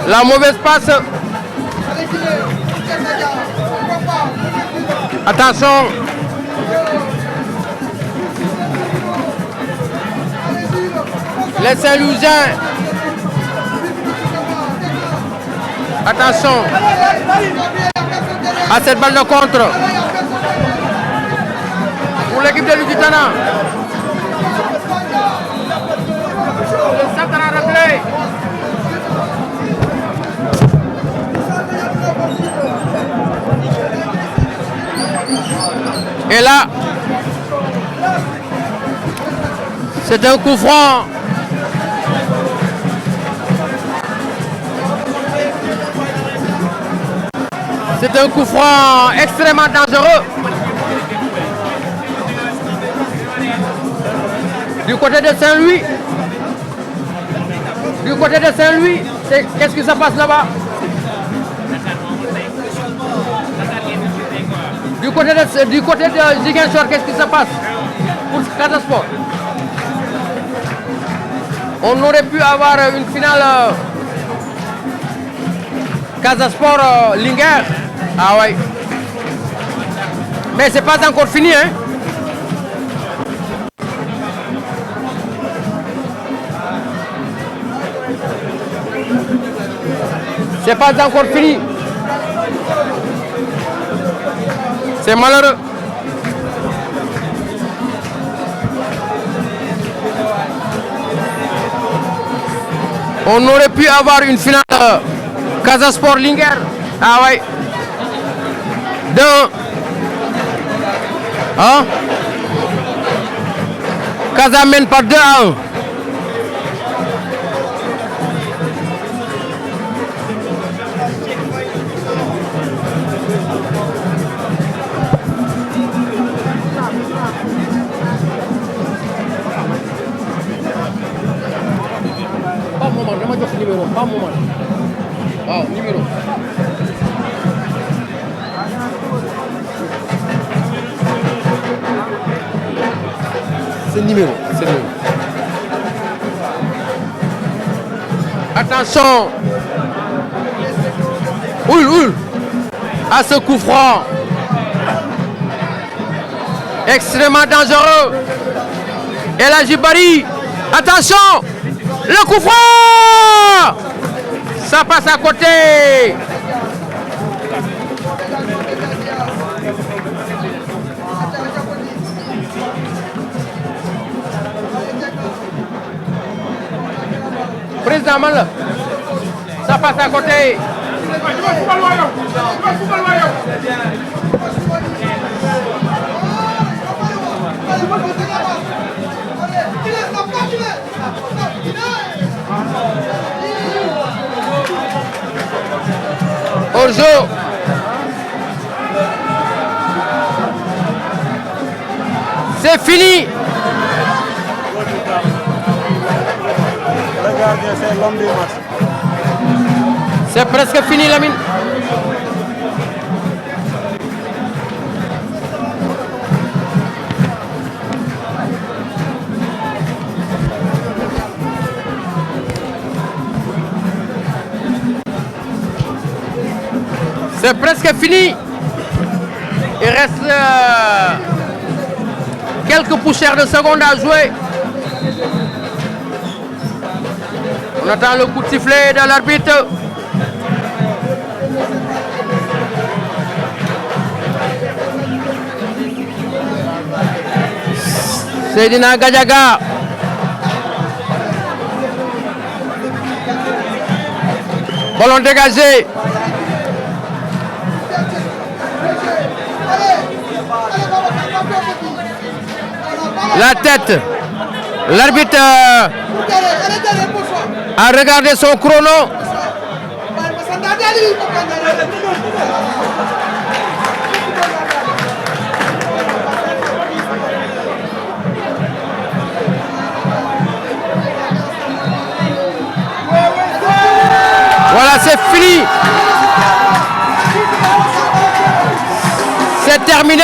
La mauvaise passe. Attention. Les Saint-Louisiens. Attention à cette balle de contre pour l'équipe de Lusitana. Le centre à régler. Et là, c'est un coup franc. C'est un coup franc extrêmement dangereux. Du côté de Saint-Louis. Du côté de Saint-Louis, qu'est-ce qui se passe là-bas? Du côté de Ziguinchor, qu'est-ce qui se passe pour Casa Sport? On aurait pu avoir une finale Casa Sport Linguère. Ah ouais. Mais c'est pas encore fini, hein. C'est pas encore fini. C'est malheureux. On aurait pu avoir une finale Casa Sport Linguère. Ah ouais. Hein? Casa mène par 2-1. Pas moment, dama jox numéro, pas moment. Waaw, numéro. C'est numéro, c'est numéro. Attention. Oul à ce coup franc. Extrêmement dangereux. Et là, Jibari. Attention. Le coup franc. Ça passe à côté. Président Mal, ça passe à côté. Hors-jeu. C'est fini. Le gardien, c'est l'homme du match. C'est presque fini, Lamine. C'est presque fini. Il reste quelques poussières de secondes à jouer. On attend le coup de sifflet de l'arbitre. Seydina Gadiaga. Ballon dégagé. La tête. L'arbitre a regardé son chrono. Voilà, c'est fini. C'est terminé.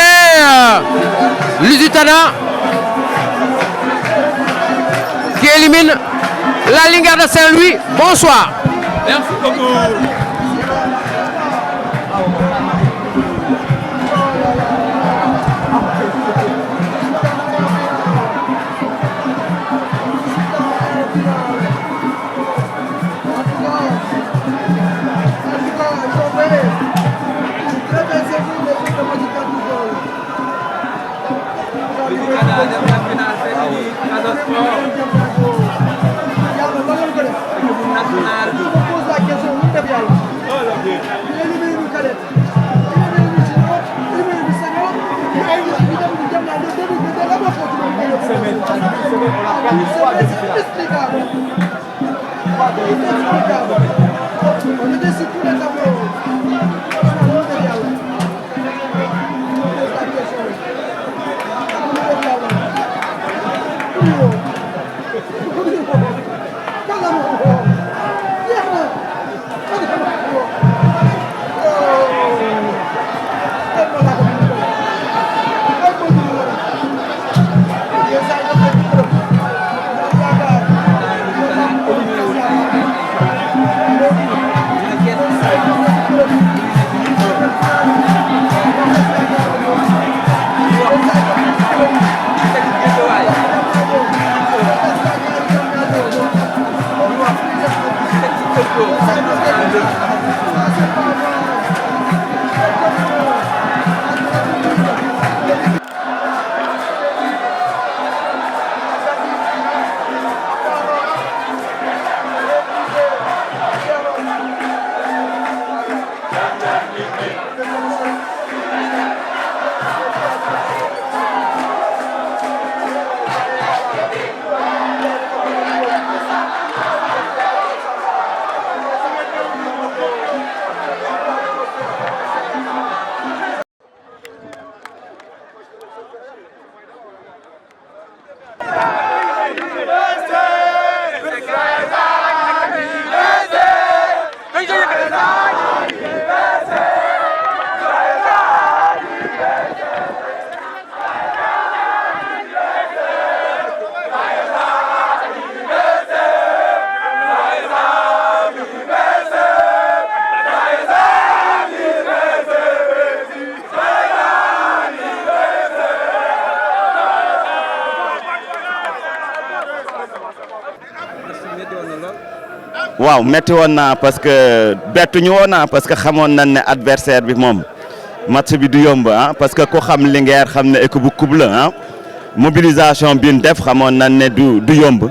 Lusitana qui élimine la Linguère de Saint-Louis. Bonsoir. Merci beaucoup. waaw metti woon naa parce que bettuñu woon naa parce que xamoon nañ ne adversaire bi moom match bi du yomb ah parce que ku xam Linguère xam ne équipe bu coupe la ah mobilisation bi ñu def xamoon nañ ne du yomb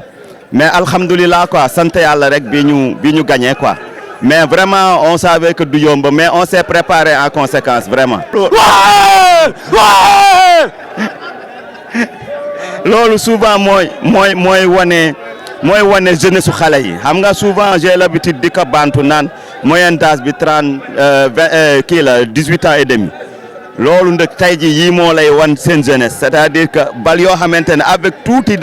mais alhamdulilah quoi sant yàlla rek bi ñu gagné quoi mais vraiment on savait que du yomb mais on s'est préparé en conséquence vraiment. loolu souvent mooy wane jeunesse su xale yi xam nga souvent j'ai l'habitude di ko bantu naan moyenne d'âge bi 18 ans et demi loolu nag tey jii yii moo lay wan seen jeunesse c'est-à-dire que bal yoo xamante ne avec tuuti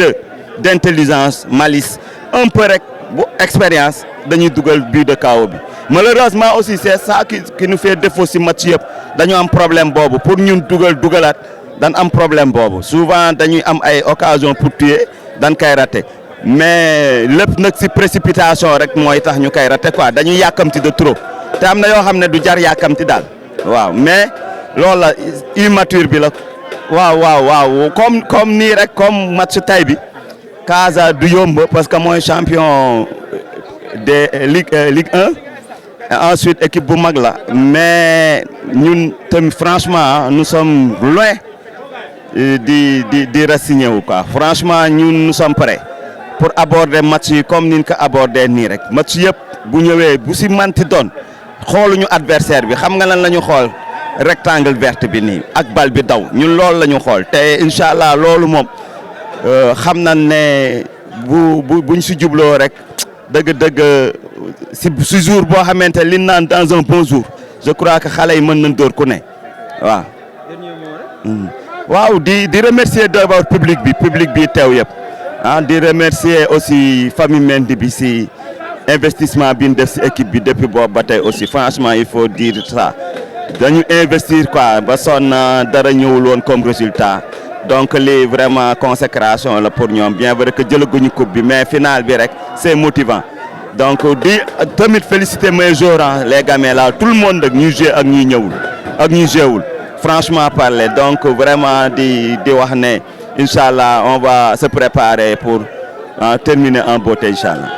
d'intelligence malice un peu rek bu expérience dañuy dugal but de KO bi malheureusement aussi c'est ça qui nous fait défaut si match yëpp dañu am problème boobu pour ñun dugalaat dan am problème boobu souvent dañuy am ay occasion pour tuer dan koy raté mais lépp nag si précipitation rek mooy tax ñu koy raté quoi dañuy yàkkamti de trop te am na yoo xam ne du jar yàkkamti daal waaw mais loolu la immature bi la waaw comme nii rek comme match tay bi Casa du yomb parce que mooy champion de Ligue 1 et ensuite équipe bu mag la mais ñun tamit franchement nous sommes loin di rassigner wu quoi franchement ñun nous sommes prêts pour aborder match yi comme niñ ko aborder nii rek match yëpp bu ñëwee bu si manti doon xooluñu adversaire bi xam nga lan la ñu xool rectangle vert bi nii ak bal bi daw ñun loolu la ñu xool te incha allah loolu moom xam nañ ne buñ si jubloo rek dëgg-dëgg si jour boo xamante li naan dans un bon jour je crois que xale yi mën nañ dóor ku ne waaw. waaw di remercier d'abord public bi teew yëpp di remercier aussi famille Mendy bi si investissement bi ñu def si équipe bi depuis boobu ba tey aussi franchement il faut dire ça dañu investir quoi ba sonn dara ñëwul woon comme résultat donc lii vraiment consécration la pour ñoom bien vrai que jëlaguñu coupe bi mais final bi rek c'est motivant donc di tamit féliciter mes joueurs les gamins là tout le monde nag ñuy joué ak ñuy ñëwul ak ñuy jouéwul franchement parler donc vraiment di wax ne incha allah on va se préparer pour terminer en beauté incha allah.